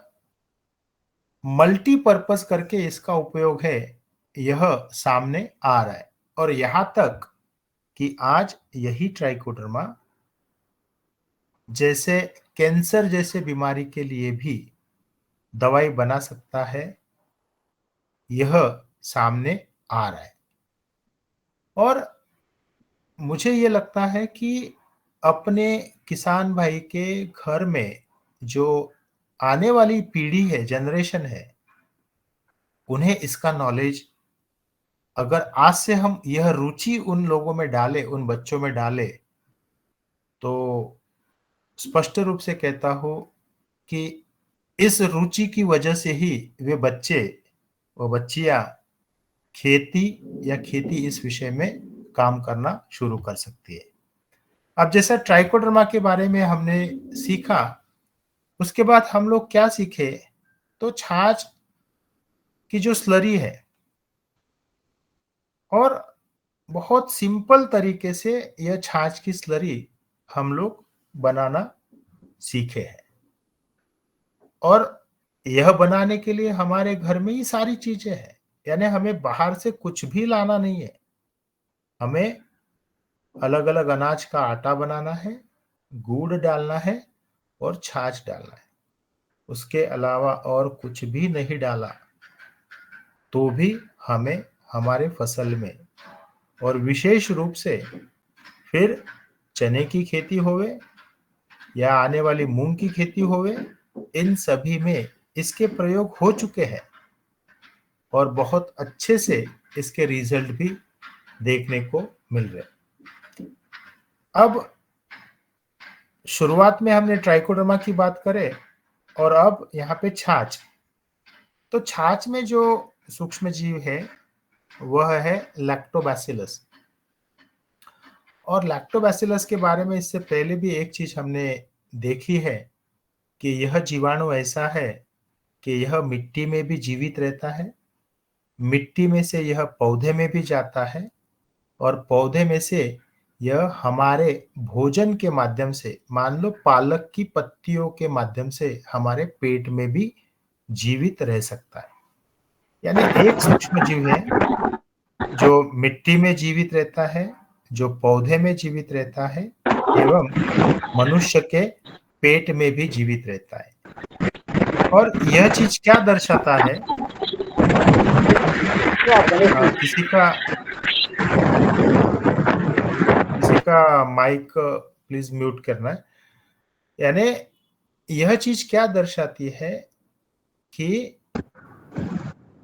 मल्टीपर्पस करके इसका उपयोग है, यह सामने आ रहा है। और यहां तक कि आज यही ट्राइकोडर्मा जैसे कैंसर जैसे बीमारी के लिए भी दवाई बना सकता है, यह सामने आ रहा है। और मुझे ये लगता है कि अपने किसान भाई के घर में जो आने वाली पीढ़ी है, जनरेशन है, उन्हें इसका नॉलेज, अगर आज से हम यह रुचि उन लोगों में डालें, उन बच्चों में डालें, तो स्पष्ट रूप से कहता हूं कि इस रुचि की वजह से ही वे बच्चे व बच्चियां खेती या खेती इस विषय में काम करना शुरू कर सकती है। अब जैसा ट्राइकोडर्मा के बारे में हमने सीखा, उसके बाद हम लोग क्या सीखे, तो छाछ की जो स्लरी है, और बहुत सिंपल तरीके से यह छाछ की स्लरी हम लोग बनाना सीखे हैं। और यह बनाने के लिए हमारे घर में ही सारी चीजें हैं, यानी हमें बाहर से कुछ भी लाना नहीं है। हमें अलग अलग अनाज का आटा बनाना है, गुड़ डालना है और छाछ डालना है, उसके अलावा और कुछ भी नहीं डाला तो भी हमें हमारे फसल में, और विशेष रूप से फिर चने की खेती होवे या आने वाली मूंग की खेती होवे, इन सभी में इसके प्रयोग हो चुके हैं और बहुत अच्छे से इसके रिजल्ट भी देखने को मिल रहे। अब शुरुआत में हमने ट्राइकोडर्मा की बात करें, और अब यहाँ पे छाछ। तो छाछ में जो सूक्ष्म जीव है वह है लैक्टोबैसिलस। और लैक्टोबैसिलस के बारे में इससे पहले भी एक चीज हमने देखी है कि यह जीवाणु ऐसा है कि यह मिट्टी में भी जीवित रहता है, मिट्टी में से यह पौधे में भी जाता है, और पौधे में से यह हमारे भोजन के माध्यम से, मान लो पालक की पत्तियों के माध्यम से, हमारे पेट में भी जीवित रह सकता है। यानी एक सूक्ष्म जीव है जो मिट्टी में जीवित रहता है, जो पौधे में जीवित रहता है, एवं मनुष्य के पेट में भी जीवित रहता है। और यह चीज क्या दर्शाता है, किसी का माइक प्लीज म्यूट करना है। यानी यह चीज क्या दर्शाती है कि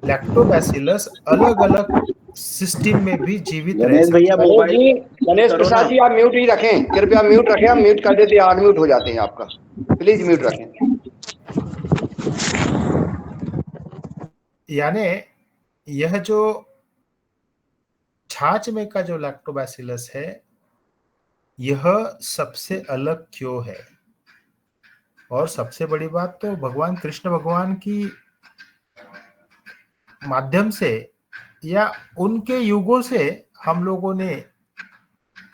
लैक्टोबैसिलस अलग अलग सिस्टम में भी जीवित रह सकता है। गणेश प्रसाद जी, आप म्यूट ही रखें, कृपया म्यूट रखें। आप म्यूट कर देते अनम्यूट हो जाते हैं आपका, प्लीज म्यूट रखें। यानी यह जो छाछ में का जो लैक्टोबैसिलस है, यह सबसे अलग क्यों है? और सबसे बड़ी बात तो भगवान कृष्ण भगवान की माध्यम से या उनके युगों से हम लोगों ने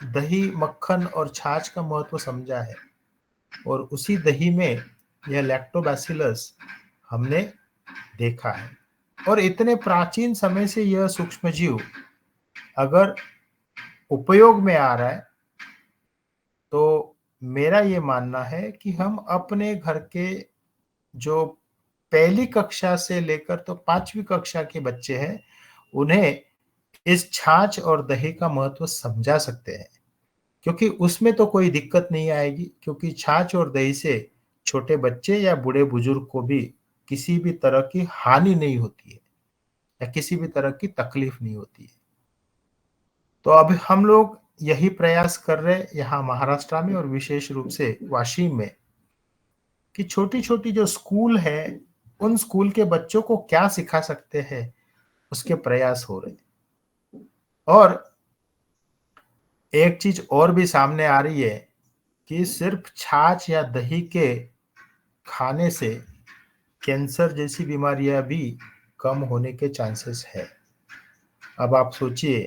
दही, मक्खन और छाछ का महत्व समझा है, और उसी दही में यह लैक्टोबैसिलस हमने देखा है। और इतने प्राचीन समय से यह सूक्ष्म जीव अगर उपयोग में आ रहा है, तो मेरा ये मानना है कि हम अपने घर के जो पहली कक्षा से लेकर तो 5वीं कक्षा के बच्चे हैं, उन्हें इस छाछ और दही का महत्व समझा सकते हैं, क्योंकि उसमें तो कोई दिक्कत नहीं आएगी, क्योंकि छाछ और दही से छोटे बच्चे या बूढ़े बुजुर्ग को भी किसी भी तरह की हानि नहीं होती है या किसी भी तरह की तकलीफ नहीं होती है। तो अब हम लोग यही प्रयास कर रहे यहाँ महाराष्ट्र में और विशेष रूप से वाशिम में कि छोटी छोटी जो स्कूल है उन स्कूल के बच्चों को क्या सिखा सकते हैं उसके प्रयास हो रहे। और एक चीज और भी सामने आ रही है कि सिर्फ छाछ या दही के खाने से कैंसर जैसी बीमारियां भी कम होने के चांसेस है। अब आप सोचिए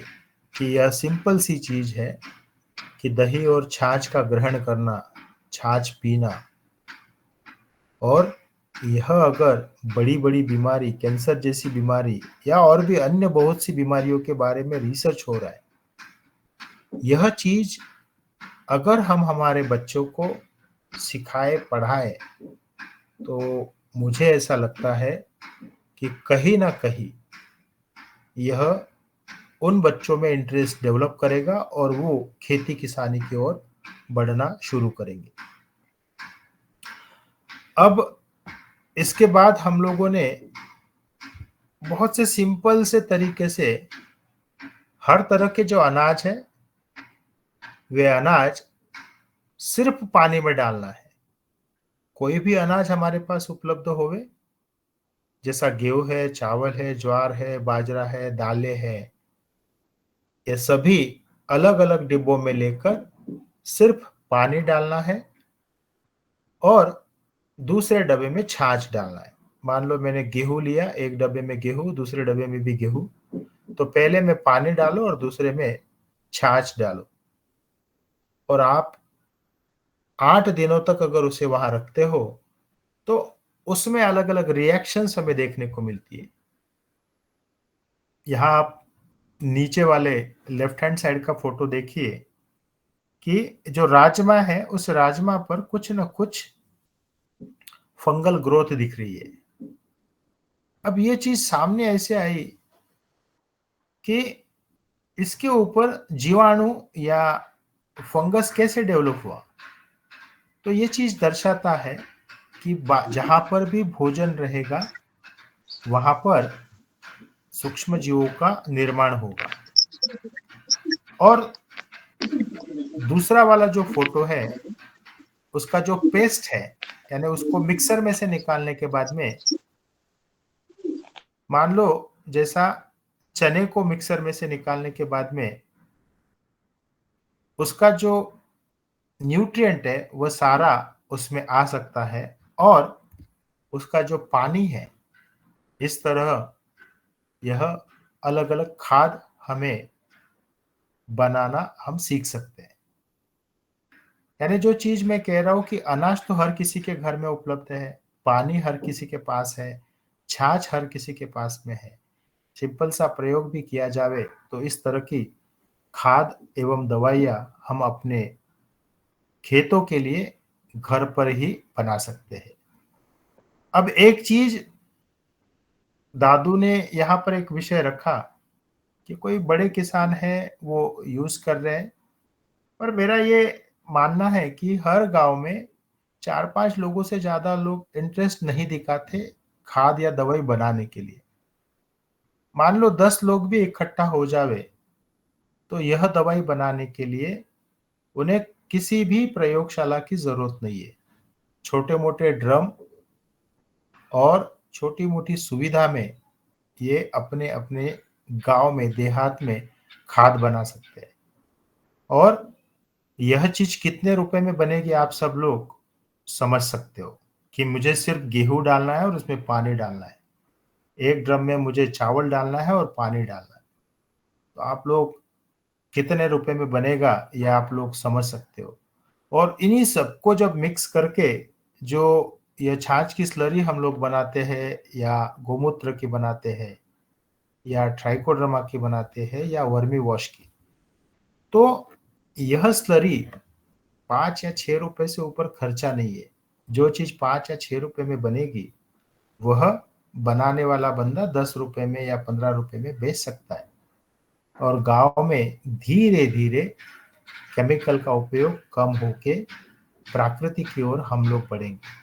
कि यह सिंपल सी चीज है कि दही और छाछ का ग्रहण करना, छाछ पीना, और यह अगर बड़ी बड़ी बीमारी, कैंसर जैसी बीमारी या और भी अन्य बहुत सी बीमारियों के बारे में रिसर्च हो रहा है, यह चीज अगर हम हमारे बच्चों को सिखाए पढ़ाए तो मुझे ऐसा लगता है कि कहीं ना कहीं यह उन बच्चों में इंटरेस्ट डेवलप करेगा और वो खेती किसानी की ओर बढ़ना शुरू करेंगे। अब इसके बाद हम लोगों ने बहुत से सिंपल से तरीके से हर तरह के जो अनाज है वे अनाज सिर्फ पानी में डालना है। कोई भी अनाज हमारे पास उपलब्ध होवे, जैसा गेहूं है, चावल है, ज्वार है, बाजरा है, दालें है, ये सभी अलग अलग डिब्बों में लेकर सिर्फ पानी डालना है और दूसरे डब्बे में छाछ डालना है। मान लो मैंने गेहूं लिया, एक डब्बे में गेहूं, दूसरे डब्बे में भी गेहूं, तो पहले में पानी डालो और दूसरे में छाछ डालो और आप 8 दिनों तक अगर उसे वहां रखते हो तो उसमें अलग अलग रिएक्शंस हमें देखने को मिलती है। यहां आप नीचे वाले लेफ्ट हैंड साइड का फोटो देखिए कि जो राजमा है उस राजमा पर कुछ न कुछ फंगल ग्रोथ दिख रही है। अब ये चीज सामने ऐसे आई कि इसके ऊपर जीवाणु या फंगस कैसे डेवलप हुआ, तो ये चीज दर्शाता है कि जहां पर भी भोजन रहेगा वहां पर सूक्ष्म जीवों का निर्माण होगा। और दूसरा वाला जो फोटो है उसका जो पेस्ट है, यानी उसको मिक्सर में से निकालने के बाद में, मान लो जैसा चने को मिक्सर में से निकालने के बाद में उसका जो न्यूट्रिएंट है वह सारा उसमें आ सकता है और उसका जो पानी है, इस तरह यह अलग अलग खाद हमें बनाना हम सीख सकते हैं। यानी जो चीज मैं कह रहा हूं कि अनाज तो हर किसी के घर में उपलब्ध है, पानी हर किसी के पास है, छाछ हर किसी के पास में है। सिंपल सा प्रयोग भी किया जावे तो इस तरह की खाद एवं दवाइयां हम अपने खेतों के लिए घर पर ही बना सकते हैं। अब एक चीज दादू ने यहाँ पर एक विषय रखा कि कोई बड़े किसान है वो यूज कर रहे हैं, पर मेरा ये मानना है कि हर गांव में 4-5 लोगों से ज्यादा लोग इंटरेस्ट नहीं दिखाते खाद या दवाई बनाने के लिए। मान लो 10 लोग भी इकट्ठा हो जावे तो यह दवाई बनाने के लिए उन्हें किसी भी प्रयोगशाला की जरूरत नहीं है। छोटे मोटे ड्रम और छोटी मोटी सुविधा में ये अपने अपने गांव में, देहात में खाद बना सकते हैं। और यह चीज कितने रुपए में बनेगी आप सब लोग समझ सकते हो कि मुझे सिर्फ गेहूं डालना है और उसमें पानी डालना है, एक ड्रम में मुझे चावल डालना है और पानी डालना है, तो आप लोग कितने रुपए में बनेगा यह आप लोग समझ सकते हो। और इन्हीं सबको जब मिक्स करके जो यह छाछ की स्लरी हम लोग बनाते हैं या गोमूत्र की बनाते हैं या ट्राइकोडर्मा की बनाते हैं या वर्मी वॉश की, तो यह स्लरी 5 या 6 रुपए से ऊपर खर्चा नहीं है। जो चीज 5 या 6 रुपए में बनेगी वह बनाने वाला बंदा 10 रुपए में या 15 रुपए में बेच सकता है। और गांव में धीरे धीरे केमिकल का उपयोग कम होके प्राकृतिक की ओर हम लोग बढ़ेंगे।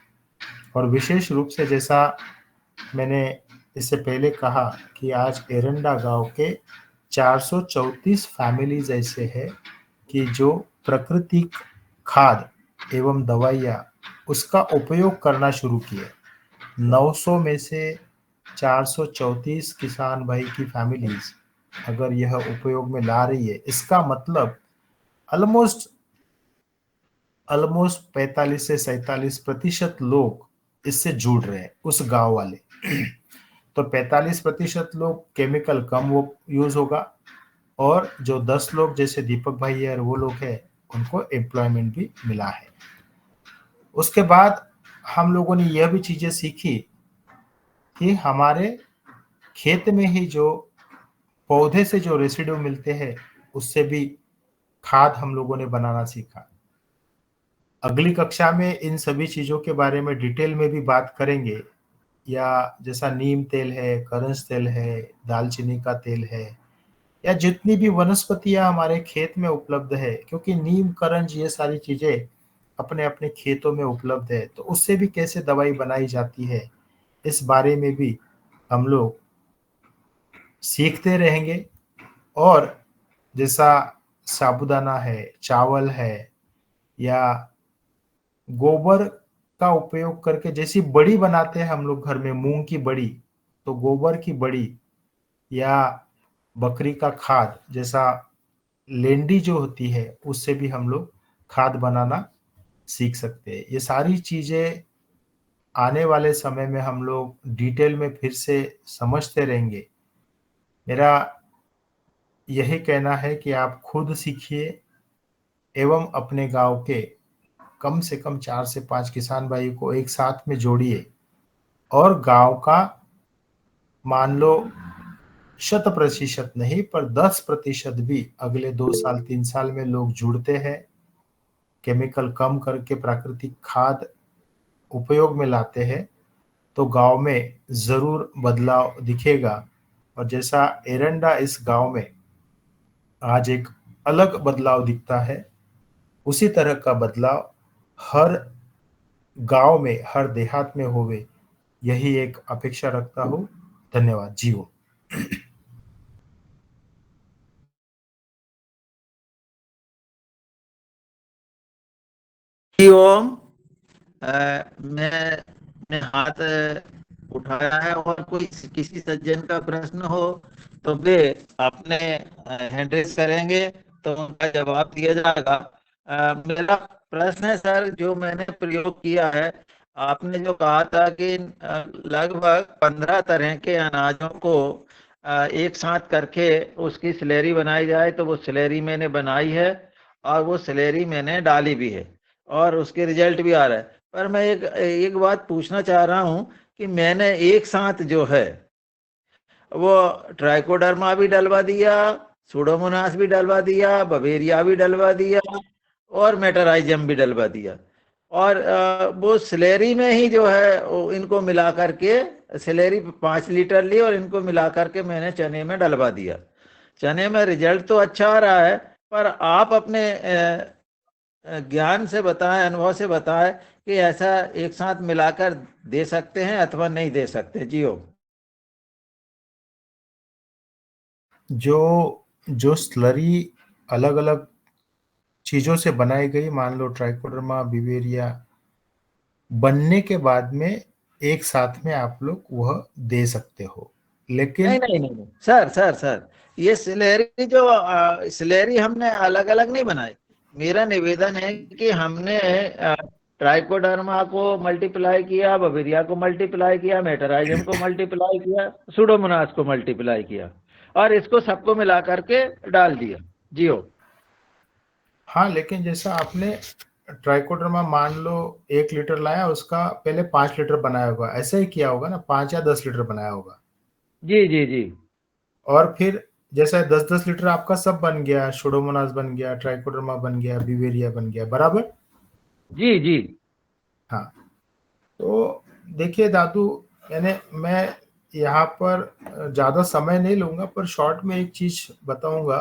और विशेष रूप से जैसा मैंने इससे पहले कहा कि आज एरंडा गांव के 434 फैमिलीज ऐसे हैं कि जो प्राकृतिक खाद एवं दवाइयाँ उसका उपयोग करना शुरू किए। 900 में से 434 किसान भाई की फैमिलीज अगर यह उपयोग में ला रही है, इसका मतलब ऑलमोस्ट 45 से 47% लोग इससे जुड़ रहे हैं, उस गांव वाले। तो 45% लोग केमिकल कम वो यूज होगा, और जो 10 लोग जैसे दीपक भाई है और वो लोग हैं, उनको एम्प्लॉयमेंट भी मिला है। उसके बाद हम लोगों ने यह भी चीजें सीखी कि हमारे खेत में ही जो पौधे से जो रेसिड्यू मिलते हैं, उससे भी खाद हम लोगों ने बनाना सीखा। अगली कक्षा में इन सभी चीजों के बारे में डिटेल में भी बात करेंगे, या जैसा नीम तेल है, करंज तेल है, दालचीनी का तेल है, या जितनी भी वनस्पतियां हमारे खेत में उपलब्ध है, क्योंकि नीम, करंज ये सारी चीजें अपने अपने खेतों में उपलब्ध है, तो उससे भी कैसे दवाई बनाई जाती है, इस बारे में भी हम लोग सीखते रहेंगे। और जैसा साबूदाना है, चावल है, या गोबर का उपयोग करके जैसी बड़ी बनाते हैं हम लोग घर में, मूंग की बड़ी, तो गोबर की बड़ी या बकरी का खाद जैसा लेंडी जो होती है, उससे भी हम लोग खाद बनाना सीख सकते हैं। ये सारी चीजें आने वाले समय में हम लोग डिटेल में फिर से समझते रहेंगे। मेरा यही कहना है कि आप खुद सीखिए एवं अपने गांव के कम से कम 4 से 5 किसान भाई को एक साथ में जोड़िए, और गांव का मान लो 100% नहीं पर 10% भी अगले 2 साल 3 साल में लोग जुड़ते हैं, केमिकल कम करके प्राकृतिक खाद उपयोग में लाते हैं, तो गांव में जरूर बदलाव दिखेगा। और जैसा एरंडा इस गांव में आज एक अलग बदलाव दिखता है, उसी तरह का बदलाव हर गांव में, हर देहात में होवे, यही एक अपेक्षा रखता हूँ। धन्यवाद। जीव ओम। मैंने हाथ उठाया है, और कोई किसी सज्जन का प्रश्न हो तो वे अपने हैंड रेस करेंगे तो उनका जवाब दिया जाएगा। मेरा प्रश्न है सर, जो मैंने प्रयोग किया है, आपने जो कहा था कि लगभग 15 तरह के अनाजों को एक साथ करके उसकी स्लेरी बनाई जाए, तो वो स्लेरी मैंने बनाई है और वो स्लेरी मैंने डाली भी है और उसके रिजल्ट भी आ रहा है। पर मैं एक बात पूछना चाह रहा हूं कि मैंने एक साथ जो है वो ट्राइकोडर्मा भी डलवा दिया, सुडोमोनास भी डलवा दिया, बवेरिया भी डलवा दिया और मेटराइजम भी डलवा दिया, और वो स्लेरी में ही जो है इनको मिला करके, स्लेरी 5 लीटर ली और इनको मिला करके मैंने चने में डलवा दिया। चने में रिजल्ट तो अच्छा आ रहा है, पर आप अपने ज्ञान से बताएं, अनुभव से बताएं कि ऐसा एक साथ मिलाकर दे सकते हैं अथवा नहीं दे सकते। जियो। जो स्लरी अलग अलग चीजों से बनाई गई, मान लो ट्राइकोडर्मा, बिवेरिया, बनने के बाद में एक साथ में आप लोग वह दे सकते हो, लेकिन नहीं नहीं नहीं सर, सर ये स्लेरी जो स्लेरी हमने अलग अलग नहीं बनाई। मेरा निवेदन है कि हमने ट्राइकोडर्मा को मल्टीप्लाई किया, बवेरिया को मल्टीप्लाई किया, मेटराइजम को मल्टीप्लाई किया, सुडोमोनास को मल्टीप्लाई किया और इसको सबको मिला करके डाल दिया। जियो। हाँ, लेकिन जैसा आपने ट्राइकोडर्मा मान लो 1 लीटर लाया, उसका पहले 5 लीटर बनाया होगा, ऐसा ही किया होगा ना, 5 या 10 लीटर बनाया होगा, जी जी जी। और फिर जैसा 10-10 लीटर आपका सब बन गया, शोडोमोनास बन गया, ट्राइकोडर्मा बन गया, बिवेरिया बन गया, बराबर। जी जी। हाँ, तो देखिए दादू, मैं यहाँ पर ज्यादा समय नहीं लूंगा, पर शॉर्ट में एक चीज बताऊंगा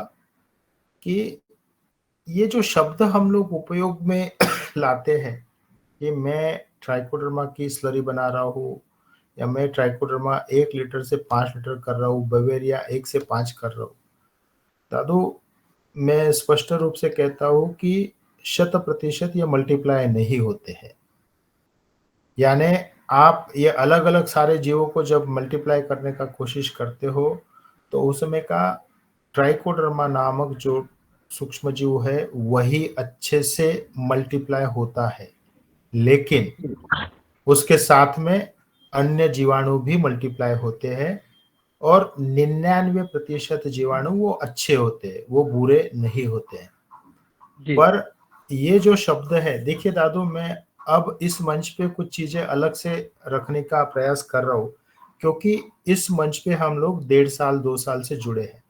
कि ये जो शब्द हम लोग उपयोग में लाते हैं कि मैं ट्राइकोडर्मा की स्लरी बना रहा हूँ, या मैं ट्राइकोडर्मा 1 लीटर से 5 लीटर कर रहा हूँ, बवेरिया 1 से 5 कर रहा हूँ, दादू मैं स्पष्ट रूप से कहता हूँ कि 100% ये मल्टीप्लाई नहीं होते हैं। यानी आप ये अलग अलग सारे जीवों को जब मल्टीप्लाई करने का कोशिश करते हो तो उसमें का ट्राइकोडर्मा नामक जो सूक्ष्म जीव है वही अच्छे से मल्टीप्लाई होता है, लेकिन उसके साथ में अन्य जीवाणु भी मल्टीप्लाई होते हैं और 99% जीवाणु वो अच्छे होते हैं, वो बुरे नहीं होते हैं। जी पर ये जो शब्द है, देखिए दादू, मैं अब इस मंच पे कुछ चीजें अलग से रखने का प्रयास कर रहा हूँ, क्योंकि इस मंच पे हम लोग 1.5 साल 2 साल से जुड़े हैं।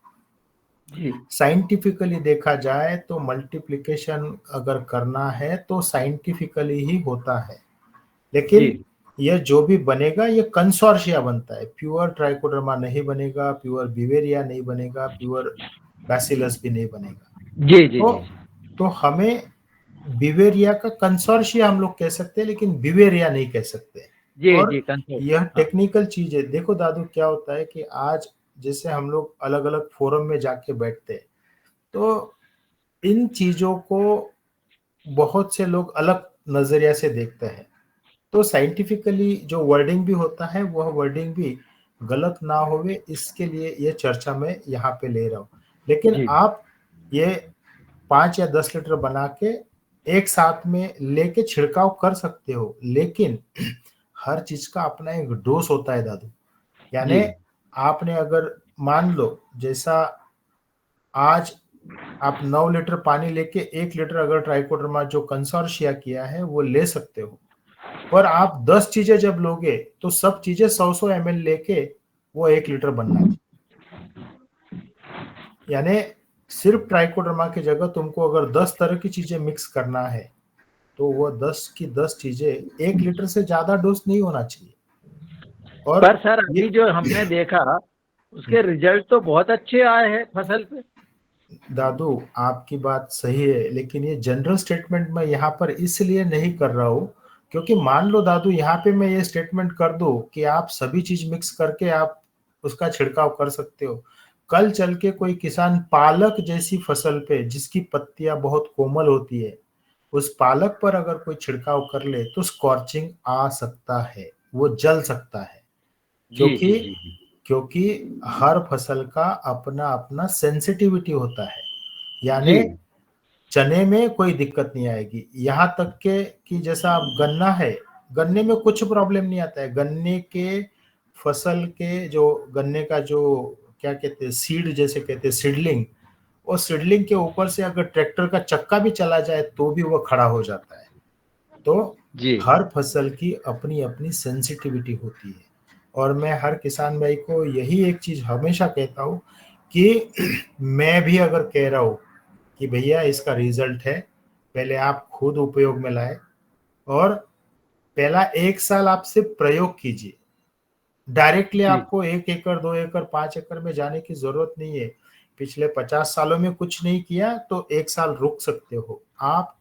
जी साइंटिफिकली देखा जाए तो मल्टीप्लिकेशन अगर करना है तो साइंटिफिकली ही होता है, लेकिन जी ये जो भी बनेगा ये कंसोर्शिया बनता है। प्योर ट्राइकोडर्मा नहीं बनेगा, प्योर बिवेरिया नहीं बनेगा, प्योर बैसिलस भी नहीं बनेगा। जी जी जी तो हमें बिवेरिया का कंसोर्शिया हम लोग कह सकते हैं, लेकिन बिवेरिया नहीं कह सकते। जी और जी कंसोर्ट यह टेक्निकल चीज है। देखो दादू, क्या होता है कि आज जैसे हम लोग अलग अलग फोरम में जाके बैठते हैं तो इन चीजों को बहुत से लोग अलग नजरिया से देखते हैं, तो साइंटिफिकली जो वर्डिंग भी होता है वह वर्डिंग भी गलत ना होवे, इसके लिए ये चर्चा में यहाँ पे ले रहा हूँ। लेकिन जी आप ये 5 या 10 लीटर बना के एक साथ में लेके छिड़काव कर सकते हो, लेकिन हर चीज का अपना एक डोज होता है दादू। यानी जी आपने अगर मान लो जैसा आज आप 9 लीटर पानी लेके 1 लीटर अगर ट्राइकोडर्मा जो कंसोर्शिया किया है वो ले सकते हो, पर आप 10 चीजें जब लोगे तो सब चीजें 100 ml लेके वो 1 लीटर बनना चाहिए। यानी सिर्फ ट्राइकोडर्मा की जगह तुमको अगर 10 तरह की चीजें मिक्स करना है तो वो 10 की 10 चीजें 1 लीटर से ज्यादा डोज नहीं होना चाहिए। और पर सर अभी जो हमने देखा उसके रिजल्ट तो बहुत अच्छे आए हैं फसल पे। दादू, आपकी बात सही है, लेकिन ये जनरल स्टेटमेंट मैं यहाँ पर इसलिए नहीं कर रहा हूँ क्योंकि मान लो दादू यहाँ पे मैं ये स्टेटमेंट कर दूं कि आप सभी चीज मिक्स करके आप उसका छिड़काव कर सकते हो, कल चल के कोई किसान पालक जैसी फसल पे जिसकी पत्तियां बहुत कोमल होती है उस पालक पर अगर कोई छिड़काव कर ले तो स्कॉर्चिंग आ सकता है, वो जल सकता है। जी जी क्योंकि जी क्योंकि हर फसल का अपना अपना सेंसिटिविटी होता है। यानी जी चने में कोई दिक्कत नहीं आएगी, यहाँ तक के कि जैसा अब गन्ना है, गन्ने में कुछ प्रॉब्लम नहीं आता है। गन्ने के फसल के जो गन्ने का जो क्या कहते हैं सीड जैसे कहते हैं सीडलिंग, और सीडलिंग के ऊपर से अगर ट्रैक्टर का चक्का भी चला जाए तो भी वो खड़ा हो जाता है। तो जी हर फसल की अपनी अपनी सेंसिटिविटी होती है, और मैं हर किसान भाई को यही एक चीज हमेशा कहता हूँ कि मैं भी अगर कह रहा हूँ कि भैया इसका रिजल्ट है, पहले आप खुद उपयोग में लाए और पहला 1 साल आप सिर्फ प्रयोग कीजिए। डायरेक्टली जी आपको 1 एकड़ 2 एकड़ 5 एकड़ में जाने की जरूरत नहीं है। पिछले 50 सालों में कुछ नहीं किया तो 1 साल रुक सकते हो, आप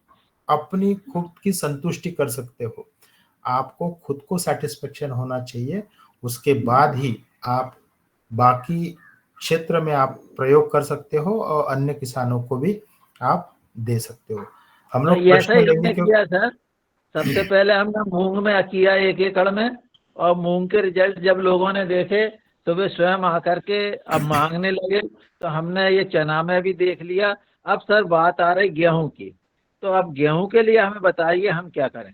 अपनी खुद की संतुष्टि कर सकते हो। आपको खुद को सेटिस्फेक्शन होना चाहिए, उसके बाद ही आप बाकी क्षेत्र में आप प्रयोग कर सकते हो और अन्य किसानों को भी आप दे सकते हो। हम लोग ऐसा प्रश्न ही लेंगे हमने क्यों? किया सर। सबसे पहले हमने मूंग में किया 1 एकड़ में, और मूंग के रिजल्ट जब लोगों ने देखे तो वे स्वयं आकर के अब मांगने लगे। तो हमने ये चना में भी देख लिया। अब सर बात आ रही गेहूं की, तो अब गेहूं के लिए हमें बताइए हम क्या करें।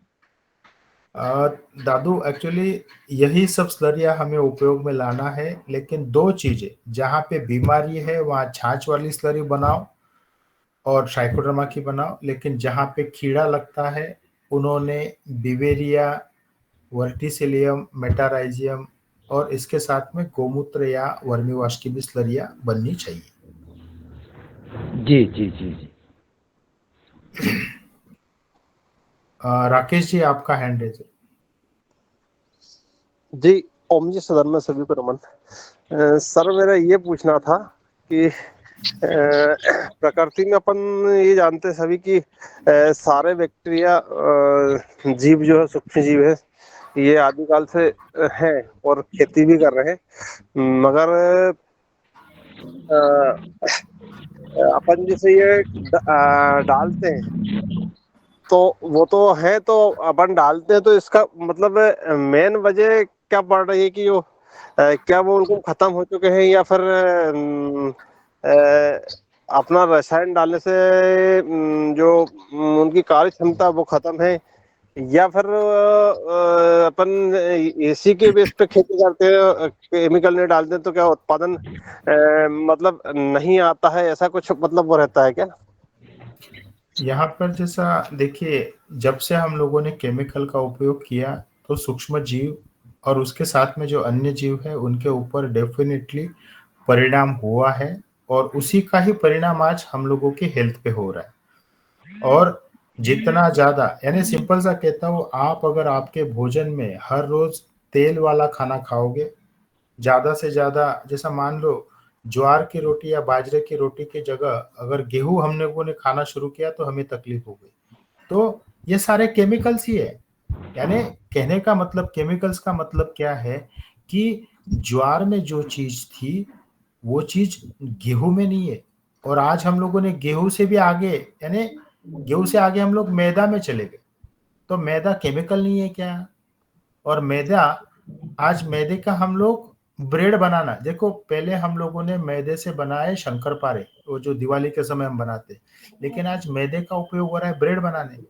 दादू, एक्चुअली यही सब स्लरिया हमें उपयोग में लाना है, लेकिन 2 चीजें, जहाँ पे बीमारी है वहाँ छाछ वाली स्लरी बनाओ और ट्राइकोडर्मा की बनाओ, लेकिन जहाँ पे कीड़ा लगता है उन्होंने बिवेरिया, वर्टिसिलियम, मेटाराइजियम और इसके साथ में गोमूत्र या वर्मीवाश की भी स्लरिया बननी चाहिए। जी जी जी जी राकेश जी, आपका हैंड रेज है। जी, ओम जी, सदन में सभी को नमन। सर, मेरा ये पूछना था कि प्रकृति में अपन ये जानते हैं सभी कि सारे बैक्टीरिया जीव जो है सूक्ष्म जीव है, ये आदिकाल से हैं और खेती भी कर रहे हैं, मगर अपन जैसे ये डालते हैं तो वो तो है, तो अपन डालते हैं, तो इसका मतलब मेन वजह क्या पड़ रही है कि जो क्या वो उनको खत्म हो चुके हैं, या फिर अपना रसायन डालने से जो उनकी कार्य क्षमता वो खत्म है, या फिर अपन एसी के बेस पे खेती करते हैं, केमिकल नहीं डालते तो क्या उत्पादन मतलब नहीं आता है, ऐसा कुछ मतलब वो रहता है क्या? यहाँ पर जैसा देखिए, जब से हम लोगों ने केमिकल का उपयोग किया तो सूक्ष्म जीव और उसके साथ में जो अन्य जीव है उनके ऊपर डेफिनेटली परिणाम हुआ है, और उसी का ही परिणाम आज हम लोगों की हेल्थ पे हो रहा है। और जितना ज्यादा, यानी सिंपल सा कहता हूँ, आप अगर आपके भोजन में हर रोज तेल वाला खाना खाओगे, ज्यादा से ज्यादा, जैसा मान लो ज्वार की रोटी या बाजरे की रोटी की जगह अगर गेहूं हम लोगों ने खाना शुरू किया तो हमें तकलीफ हो गई। तो ये सारे केमिकल्स ही है। यानी कहने का मतलब, केमिकल्स का मतलब क्या है कि ज्वार में जो चीज थी वो चीज गेहूं में नहीं है। और आज हम लोगों ने गेहूं से भी आगे, यानी गेहूं से आगे हम लोग मैदा में चले गए। तो मैदा केमिकल नहीं है क्या? और मैदा, आज मैदे का हम लोग ब्रेड बनाना, देखो पहले हम लोगों ने मैदे से बनाए शंकरपारे, वो जो दिवाली के समय हम बनाते, लेकिन आज मैदे का उपयोग हो रहा है ब्रेड बनाने में।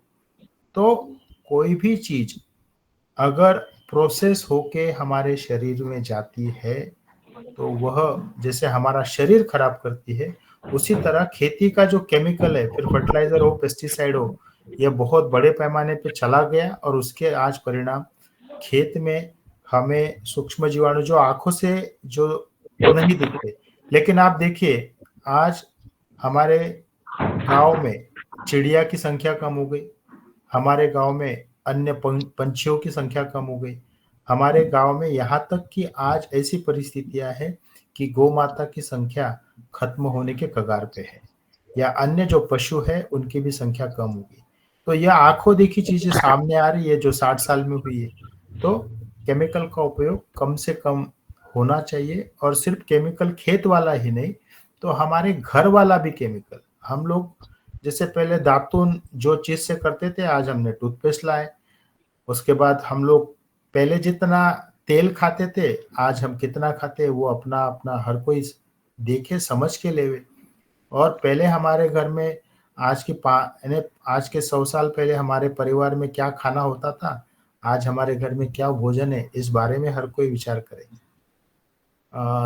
तो कोई भी चीज अगर प्रोसेस होके हमारे शरीर में जाती है तो वह जैसे हमारा शरीर खराब करती है, उसी तरह खेती का जो केमिकल है, फिर फर्टिलाइजर हो, पेस्टिसाइड हो, यह बहुत बड़े पैमाने पे चला गया और उसके आज परिणाम खेत में हमें सूक्ष्म जीवाणु जो आंखों से जो नहीं दिखते, लेकिन आप देखिए आज हमारे गांव में चिड़िया की संख्या कम हो गई, हमारे गांव में अन्य पंछियों की संख्या कम हो गई, हमारे गांव में यहाँ तक कि आज ऐसी परिस्थितियां हैं कि गौ माता की संख्या खत्म होने के कगार पे है, या अन्य जो पशु है उनकी भी संख्या कम होगी। तो यह आंखों देखी चीजें सामने आ रही है जो 60 साल में हुई है। तो केमिकल का उपयोग कम से कम होना चाहिए, और सिर्फ केमिकल खेत वाला ही नहीं, तो हमारे घर वाला भी केमिकल। हम लोग जैसे पहले दातुन जो चीज से करते थे, आज हमने टूथपेस्ट लाए। उसके बाद हम लोग पहले जितना तेल खाते थे, आज हम कितना खाते हैं वो अपना अपना हर कोई देखे समझ के लेवे। और पहले हमारे घर में यानी आज के 100 साल पहले हमारे परिवार में क्या खाना होता था, आज हमारे घर में क्या भोजन है, इस बारे में हर कोई विचार करे।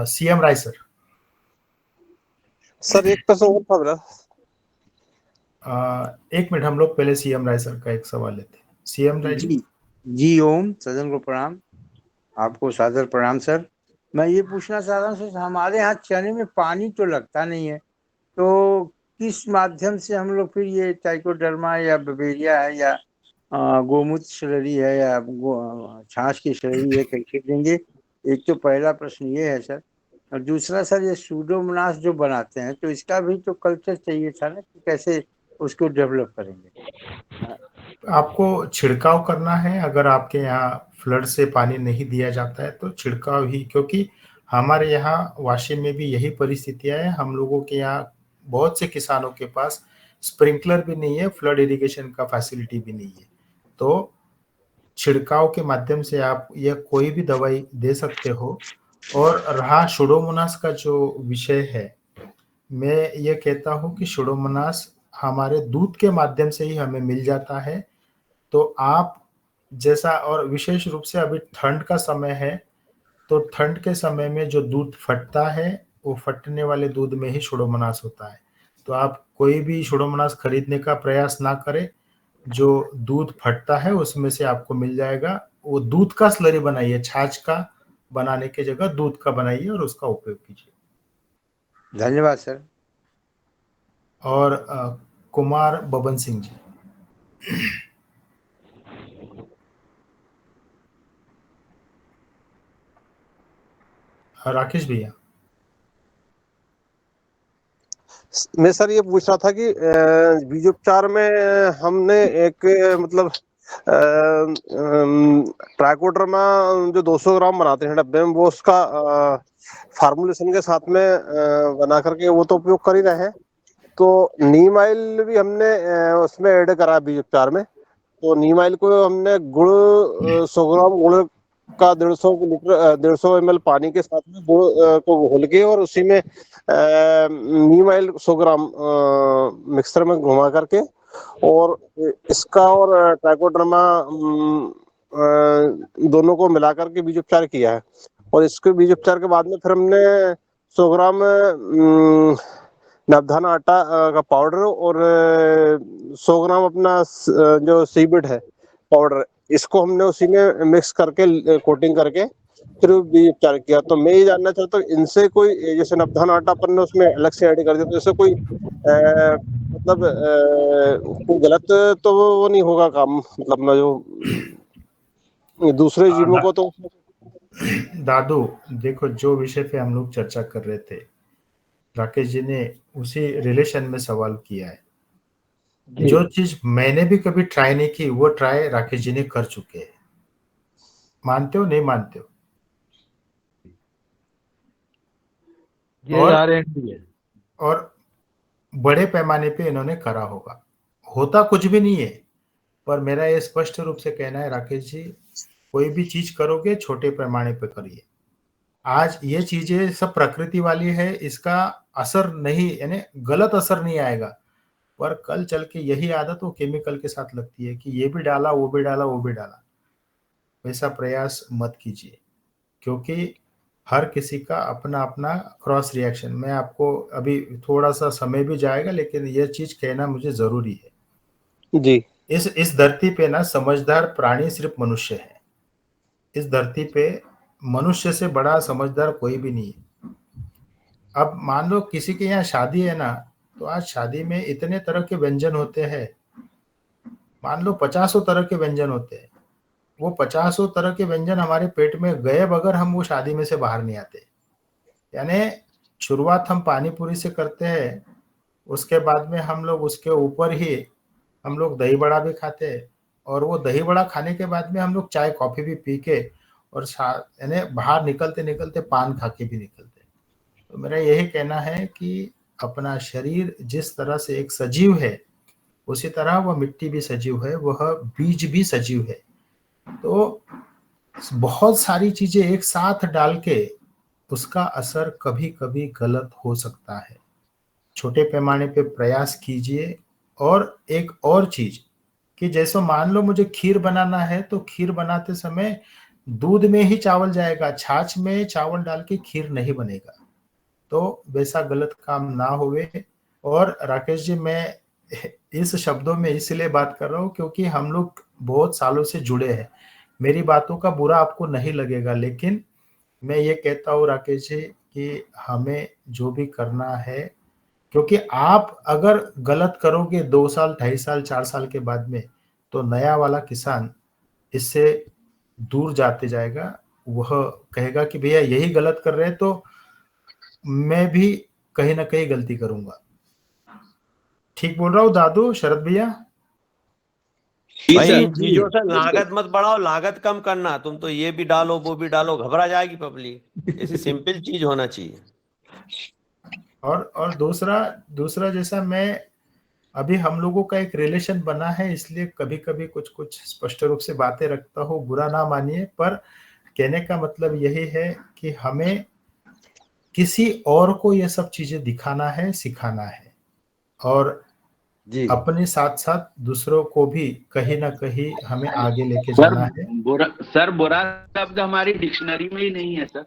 सीएम राय सर। सर एक प्रश्न और था मेरा। एक मिनट, हम लोग पहले सीएम राय सर का एक सवाल लेते हैं। सीएम राय जी। जी ओम, सदन को प्रणाम, आपको सादर प्रणाम सर। मैं ये पूछना चाह रहा हूँ सर, हमारे यहाँ चने में पानी तो लगता नहीं है, तो किस माध्यम से हम लोग फिर ये ट्राइकोडर्मा या बवेरिया है या गोमूत्र स्लरी है या छाछ की स्लरी है, कैसे देंगे? एक तो पहला प्रश्न ये है सर। और दूसरा सर, ये सूडोमोनास जो बनाते हैं तो इसका भी तो कल्चर चाहिए था ना, कि कैसे उसको डेवलप करेंगे? आपको छिड़काव करना है, अगर आपके यहाँ फ्लड से पानी नहीं दिया जाता है तो छिड़काव ही, क्योंकि हमारे यहाँ वाशी में भी यही परिस्थितियां है। हम लोगों के यहाँ बहुत से किसानों के पास स्प्रिंकलर भी नहीं है, फ्लड इरिगेशन का फैसिलिटी भी नहीं है। तो छिड़काव के माध्यम से आप यह कोई भी दवाई दे सकते हो। और रहा सुडोमोनास का जो विषय है, मैं ये कहता हूँ कि सुडोमोनास हमारे दूध के माध्यम से ही हमें मिल जाता है। तो आप जैसा, और विशेष रूप से अभी ठंड का समय है, तो ठंड के समय में जो दूध फटता है वो फटने वाले दूध में ही सुडोमोनास होता है। तो आप कोई भी सुडोमोनास खरीदने का प्रयास ना करें, जो दूध फटता है उसमें से आपको मिल जाएगा। वो दूध का स्लरी बनाइए, छाछ का बनाने की जगह दूध का बनाइए और उसका उपयोग कीजिए। धन्यवाद सर। और कुमार बबन सिंह जी। राकेश भैया। मैं सर ये पूछ रहा था कि बीजोपचार में हमने एक मतलब ट्राइकोडर्मा जो 200 ग्राम बनाते हैं डब्बे में, वो उसका फार्मूलेशन के साथ में बना करके वो तो उपयोग कर ही रहे हैं, तो नीम ऑयल भी हमने उसमें ऐड करा बीज उपचार में। तो नीम ऑयल को हमने गुड़ 100 ग्राम गुड़ का 150 ml पानी के साथ में गुड़ को घोल के और उसी में नीम ऑयल 100 ग्राम मिक्सर में घुमा करके और इसका और ट्राइकोडर्मा दोनों को मिला करके बीज उपचार किया है। और इसके बीज उपचार के बाद में फिर हमने 100 ग्राम नवधान आटा का पाउडर और 100 ग्राम अपना जो सीबिड है पाउडर, इसको हमने उसी में मिक्स करके कोटिंग करके फिर बीज उपचार किया। तो मैं ये जानना चाहता हूँ इनसे कोई, जैसे नवधान आटा अपन ने उसमें अलग से ऐड कर दिया, तो इससे कोई मतलब कोई गलत तो वो नहीं होगा काम, मतलब ना जो दूसरे जीवों को तो। दादू देखो, जो विषय पे हम लोग चर्चा कर रहे थे, राकेश जी ने उसी रिलेशन में सवाल किया है। जो चीज मैंने भी कभी ट्राई नहीं की वो ट्राई राकेश जी ने कर चुके हैं। मानते हो नहीं मानते हो? और बड़े पैमाने पे इन्होंने करा होगा, होता कुछ भी नहीं है। पर मेरा ये स्पष्ट रूप से कहना है राकेश जी, कोई भी चीज करोगे छोटे पैमाने पे करिए। आज ये चीजें सब प्रकृति वाली है, इसका असर नहीं, यानी गलत असर नहीं आएगा, पर कल चल के यही आदत वो केमिकल के साथ लगती है कि ये भी डाला वो भी डाला वो भी डाला। वैसा प्रयास मत कीजिए, क्योंकि हर किसी का अपना अपना क्रॉस रिएक्शन। मैं आपको अभी थोड़ा सा समय भी जाएगा, लेकिन ये चीज कहना मुझे जरूरी है जी। इस धरती पे ना समझदार प्राणी सिर्फ मनुष्य है। इस धरती पे मनुष्य से बड़ा समझदार कोई भी नहीं है। अब मान लो किसी के यहाँ शादी है ना, तो आज शादी में इतने तरह के व्यंजन होते हैं, मान लो 50 तरह के व्यंजन होते हैं। वो 50 तरह के व्यंजन हमारे पेट में गए बगैर हम वो शादी में से बाहर नहीं आते। यानी शुरुआत हम पानी पूरी से करते हैं, उसके बाद में हम लोग उसके ऊपर ही हम लोग दही बड़ा भी खाते हैं, और वो दही बड़ा खाने के बाद में हम लोग चाय कॉफी भी पी के और यानी बाहर निकलते निकलते पान खा के भी निकलते। तो मेरा यही कहना है कि अपना शरीर जिस तरह से एक सजीव है, उसी तरह वह मिट्टी भी सजीव है, वह बीज भी सजीव है। तो बहुत सारी चीजें एक साथ डाल के उसका असर कभी कभी गलत हो सकता है। छोटे पैमाने पे प्रयास कीजिए। और एक और चीज कि जैसे मान लो मुझे खीर बनाना है, तो खीर बनाते समय दूध में ही चावल जाएगा, छाछ में चावल डाल के खीर नहीं बनेगा। तो वैसा गलत काम ना होवे। और राकेश जी, मैं इस शब्दों में इसलिए बात कर रहा हूँ क्योंकि हम लोग बहुत सालों से जुड़े हैं। मेरी बातों का बुरा आपको नहीं लगेगा, लेकिन मैं ये कहता हूँ राकेश जी कि हमें जो भी करना है, क्योंकि आप अगर गलत करोगे 2 साल 2.5 साल 4 साल के बाद में, तो नया वाला किसान इससे दूर जाते जाएगा। वह कहेगा कि भैया यही गलत कर रहे हैं, तो मैं भी कहीं ना कहीं गलती करूंगा। ठीक बोल रहा हूँ दादू, शरद भैया? भाई चीजों से लागत मत बढ़ाओ, लागत कम करना। तुम तो ये भी डालो वो भी डालो, घबरा जाएगी पब्लिक। ऐसी सिंपल चीज होना चाहिए। और दूसरा जैसा मैं अभी हम लोगों का एक रिलेशन बना है, इसलिए कभी कभी कुछ स्पष्ट रूप से बातें रखता हूँ, बुरा ना मानिए। पर कहने का मतलब यही है कि हमें किसी और को ये सब चीजें दिखाना है, सिखाना है, और जी अपने साथ साथ दूसरों को भी कहीं ना कहीं हमें आगे लेके जाना है। बुरा शब्द हमारी डिक्शनरी में ही नहीं है सर।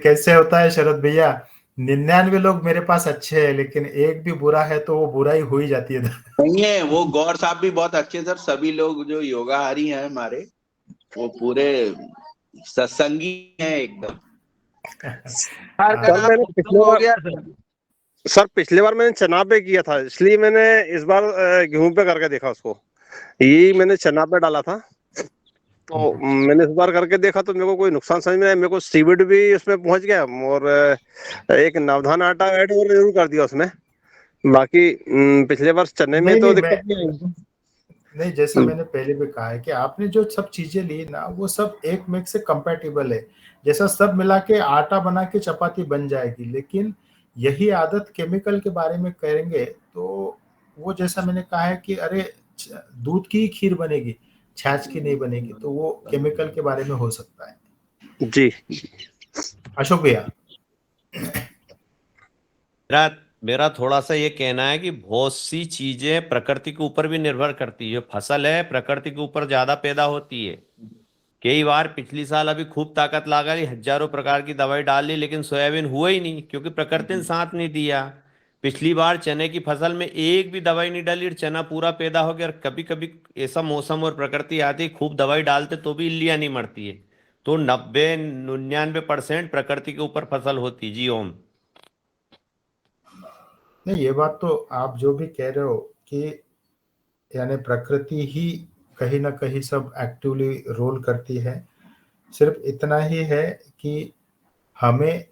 कैसे होता है शरद भैया? 99 लोग मेरे पास अच्छे हैं, लेकिन एक भी बुरा है तो वो बुराई हो ही जाती है। नहीं है, वो गौर साहब भी बहुत अच्छे सर। सभी लोग जो योगाहारी हैं हमारे, वो पूरे सत्संगी हैं एकदम। सर पिछले बार मैंने चना पे किया था, इसलिए मैंने इस बार गेहूं पे करके देखा उसको। यही मैंने चना पे डाला था, तो मैंने इस बार करके देखा तो मेरे को कोई नुकसान समझ में आया। मेरे को सीविड भी उसमें पहुंच गया और एक नवधान आटा ऐड जरूर कर दिया उसमें। बाकी पिछले वर्ष चने में तो दिक्कत नहीं आई। नहीं, जैसा मैंने पहले भी कहा है कि आपने जो सब चीजें ली ना, वो सब एक में से कंपैटिबल है। जैसा सब मिला के आटा बना के चपाती बन जाएगी, लेकिन यही आदत केमिकल के बारे में करेंगे तो वो, जैसा मैंने कहा है कि अरे दूध की खीर बनेगी, छाछ की नहीं बनेगी, तो वो केमिकल के बारे में हो सकता है। जी अशोक भैया। मेरा थोड़ा सा ये कहना है कि बहुत सी चीजें प्रकृति के ऊपर भी निर्भर करती है। जो फसल है प्रकृति के ऊपर ज्यादा पैदा होती है। कई बार पिछली साल अभी खूब ताकत लगा ली, हजारों प्रकार की दवाई डाल ली, लेकिन सोयाबीन हुआ ही नहीं क्योंकि प्रकृति ने साथ नहीं दिया। पिछली बार चने की फसल में एक भी दवाई नहीं डाली और चना पूरा पैदा हो गया। और कभी कभी ऐसा मौसम और प्रकृति आती, खूब दवाई डालते तो भी इल्लियां नहीं मरती है। तो 90-99% प्रकृति के ऊपर फसल होती। जी ओम। नहीं, ये बात तो आप जो भी कह रहे हो कि यानी प्रकृति ही कहीं ना कहीं सब एक्टिवली रोल करती है। सिर्फ इतना ही है कि हमें,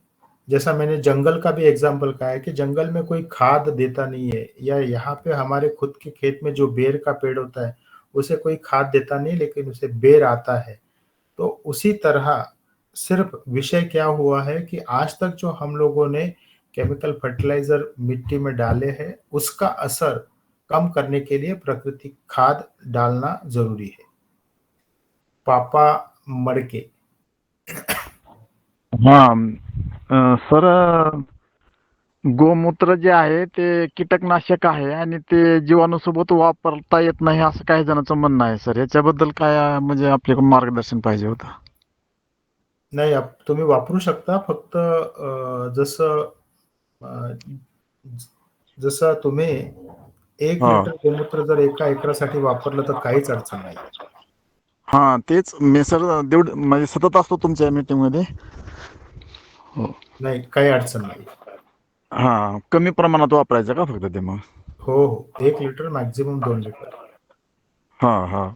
जैसा मैंने जंगल का भी एग्जांपल कहा है कि जंगल में कोई खाद देता नहीं है, या यहाँ पे हमारे खुद के खेत में जो बेर का पेड़ होता है उसे कोई खाद देता नहीं, लेकिन उसे बेर आता है। तो उसी तरह सिर्फ विषय क्या हुआ है कि आज तक जो हम लोगों ने केमिकल फर्टिलाइजर मिट्टी में डाले हैं, उसका असर कम करने के लिए प्राकृतिक खाद डालना जरूरी है। पापा मडके। सर, गोमूत्र जे आहे ते कीटकनाशक आहे आणि ते जीवाणूसोबत वापरता येत नाही असं काही जणांचं म्हणणं आहे सर. याच्याबद्दल काय म्हणजे आपल्याकडून मार्गदर्शन पाहिजे होतं. नाही, तुम्ही वापरू शकता, फक्त जसं तुम्ही 1 लिटर गोमूत्र जर एका एकरासाठी वापरलं तर काहीच अडचण नाही. हा, तेच मी सर म्हणजे सतत असतो तुमच्या मीटिंग मध्ये. हो, नाही, काही अडचण नाही. हा, कमी प्रमाणात वापरायचं का फक्त ते मग? हो, 1 लिटर मॅक्झिमम 2 लिटर. हा.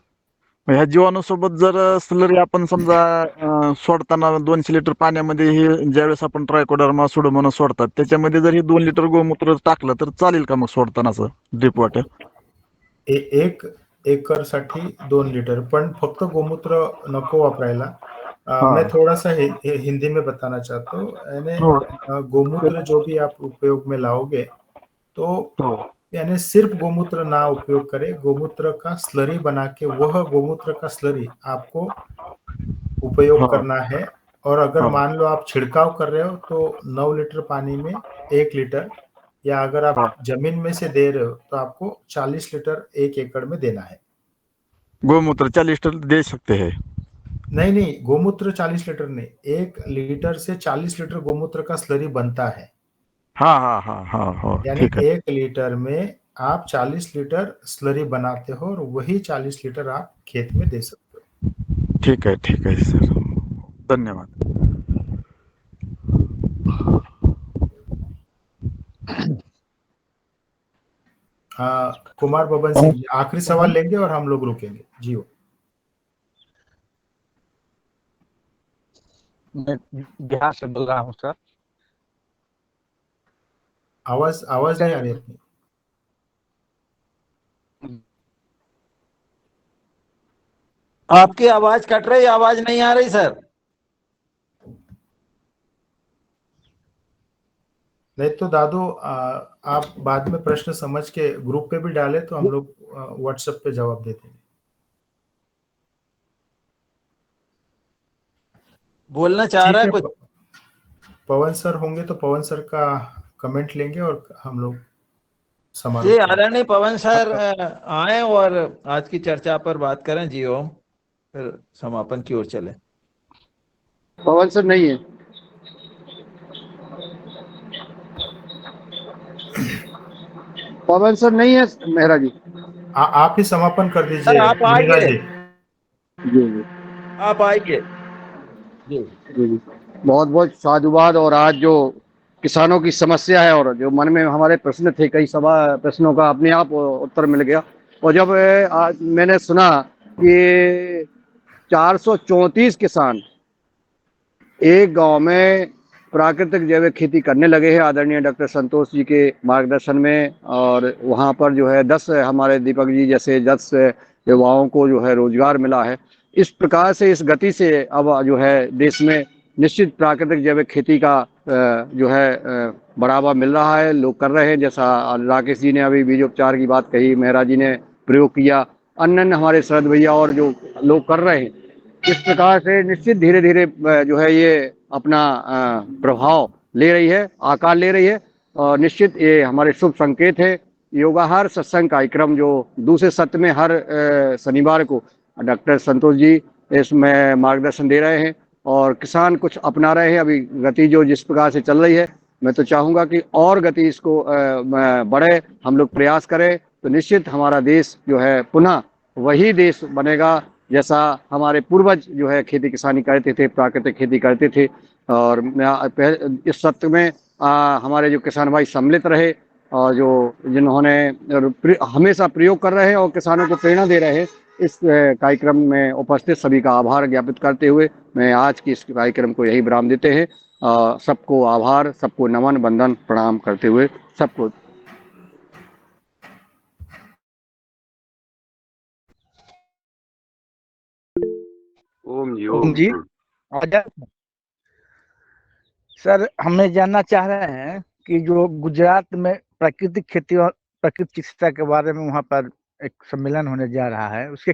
ह्या जीवाणूसोबत जर स्लरी आपण समजा सोडताना 200 लिटर पाण्यामध्ये हे ज्यावेळेस आपण ट्रायकोडर्मा सुडोमोनास सोडतात, त्याच्यामध्ये जर हे 2 लिटर गोमूत्र टाकलं तर चालेल का मग सोडताना असं ड्रिप वॉटर? 1 एकर साठी 2 लिटर, पण फक्त गोमूत्र नको वापरायला. मैं थोड़ा सा हिंदी में बताना चाहता हूँ। यानी गोमूत्र जो भी आप उपयोग में लाओगे तो यानी सिर्फ गोमूत्र ना उपयोग करें, गोमूत्र का स्लरी बना के वह गोमूत्र का स्लरी आपको उपयोग करना है। और अगर मान लो आप छिड़काव कर रहे हो तो 9 लिटर पानी में 1 लिटर, या अगर आप जमीन में से दे रहे हो तो आपको 40 लिटर 1 एकड़ में देना है। गोमूत्र 40 लिटर दे सकते हैं? नहीं, गोमूत्र 40 लिटर नहीं, 1 लीटर से 40 लिटर गोमूत्र का स्लरी बनता है। हाँ, यानी 1 लीटर में आप 40 लीटर स्लरी बनाते हो और वही 40 लीटर आप खेत में दे सकते हो। ठीक है सर, धन्यवाद। कुमार बबन सिंह, आखिरी सवाल लेंगे और हम लोग रुकेंगे। जी हो। मैं बिहार से बोल रहा हूँ सर। आवाज नहीं आ रही अपनी। आपकी आवाज कट रही, आवाज नहीं आ रही सर। नहीं तो दादू, आप बाद में प्रश्न समझ के ग्रुप पे भी डाले तो हम लोग व्हाट्सएप पे जवाब देते हैं। बोलना चाह रहा है कुछ? पवन सर होंगे तो पवन सर का कमेंट लेंगे और हम लोग समाप्त। जी, आदरणीय पवन सर आए और आज की चर्चा पर बात करें। जी ओम, फिर समापन की ओर चले। पवन सर नहीं है। पवन सर नहीं है मेहरा जी। आप ही समापन कर दीजिए। सर आप आइए, जी आप आइए। जी, बहुत बहुत साधुवाद। और आज जो किसानों की समस्या है और जो मन में हमारे प्रश्न थे, कई प्रश्नों का अपने आप उत्तर मिल गया। और जब आज मैंने सुना कि 434 किसान एक गांव में प्राकृतिक जैविक खेती करने लगे हैं आदरणीय डॉक्टर संतोष जी के मार्गदर्शन में, और वहां पर जो है 10 हमारे दीपक जी जैसे 10 युवाओं को जो है रोजगार मिला है। इस प्रकार से, इस गति से अब जो है देश में निश्चित प्राकृतिक जैविक खेती का जो है बढ़ावा मिल रहा है, लोग कर रहे हैं। जैसा राकेश जी ने अभी बीजोपचार की बात कही, मेहरा जी ने प्रयोग किया, अन्य हमारे शरद भैया और जो लोग कर रहे हैं, इस प्रकार से निश्चित धीरे धीरे जो है ये अपना प्रभाव ले रही है, आकार ले रही है। और निश्चित ये हमारे शुभ संकेत है। योगाहार सत्संग कार्यक्रम जो दूसरे सत्र में हर शनिवार को डॉक्टर संतोष जी इसमें मार्गदर्शन दे रहे हैं और किसान कुछ अपना रहे हैं। अभी गति जो जिस प्रकार से चल रही है, मैं तो चाहूँगा कि और गति इसको बढ़े, हम लोग प्रयास करें तो निश्चित हमारा देश जो है पुनः वही देश बनेगा जैसा हमारे पूर्वज जो है खेती किसानी करते थे, प्राकृतिक खेती करते थे। और इस सत्र में हमारे जो किसान भाई सम्मिलित रहे और जो जिन्होंने हमेशा प्रयोग कर रहे हैं और किसानों को प्रेरणा दे रहे हैं, इस कार्यक्रम में उपस्थित सभी का आभार ज्ञापित करते हुए मैं आज की इस कार्यक्रम को यही विराम देते हैं। सबको आभार, सबको नमन, वंदन, प्रणाम करते हुए सबको ओम जी। सर, हमें जानना चाह रहे हैं कि जो गुजरात में प्राकृतिक खेती और प्राकृतिक चिकित्सा के बारे में वहाँ पर एक सम्मेलन होने जा रहा है, उसके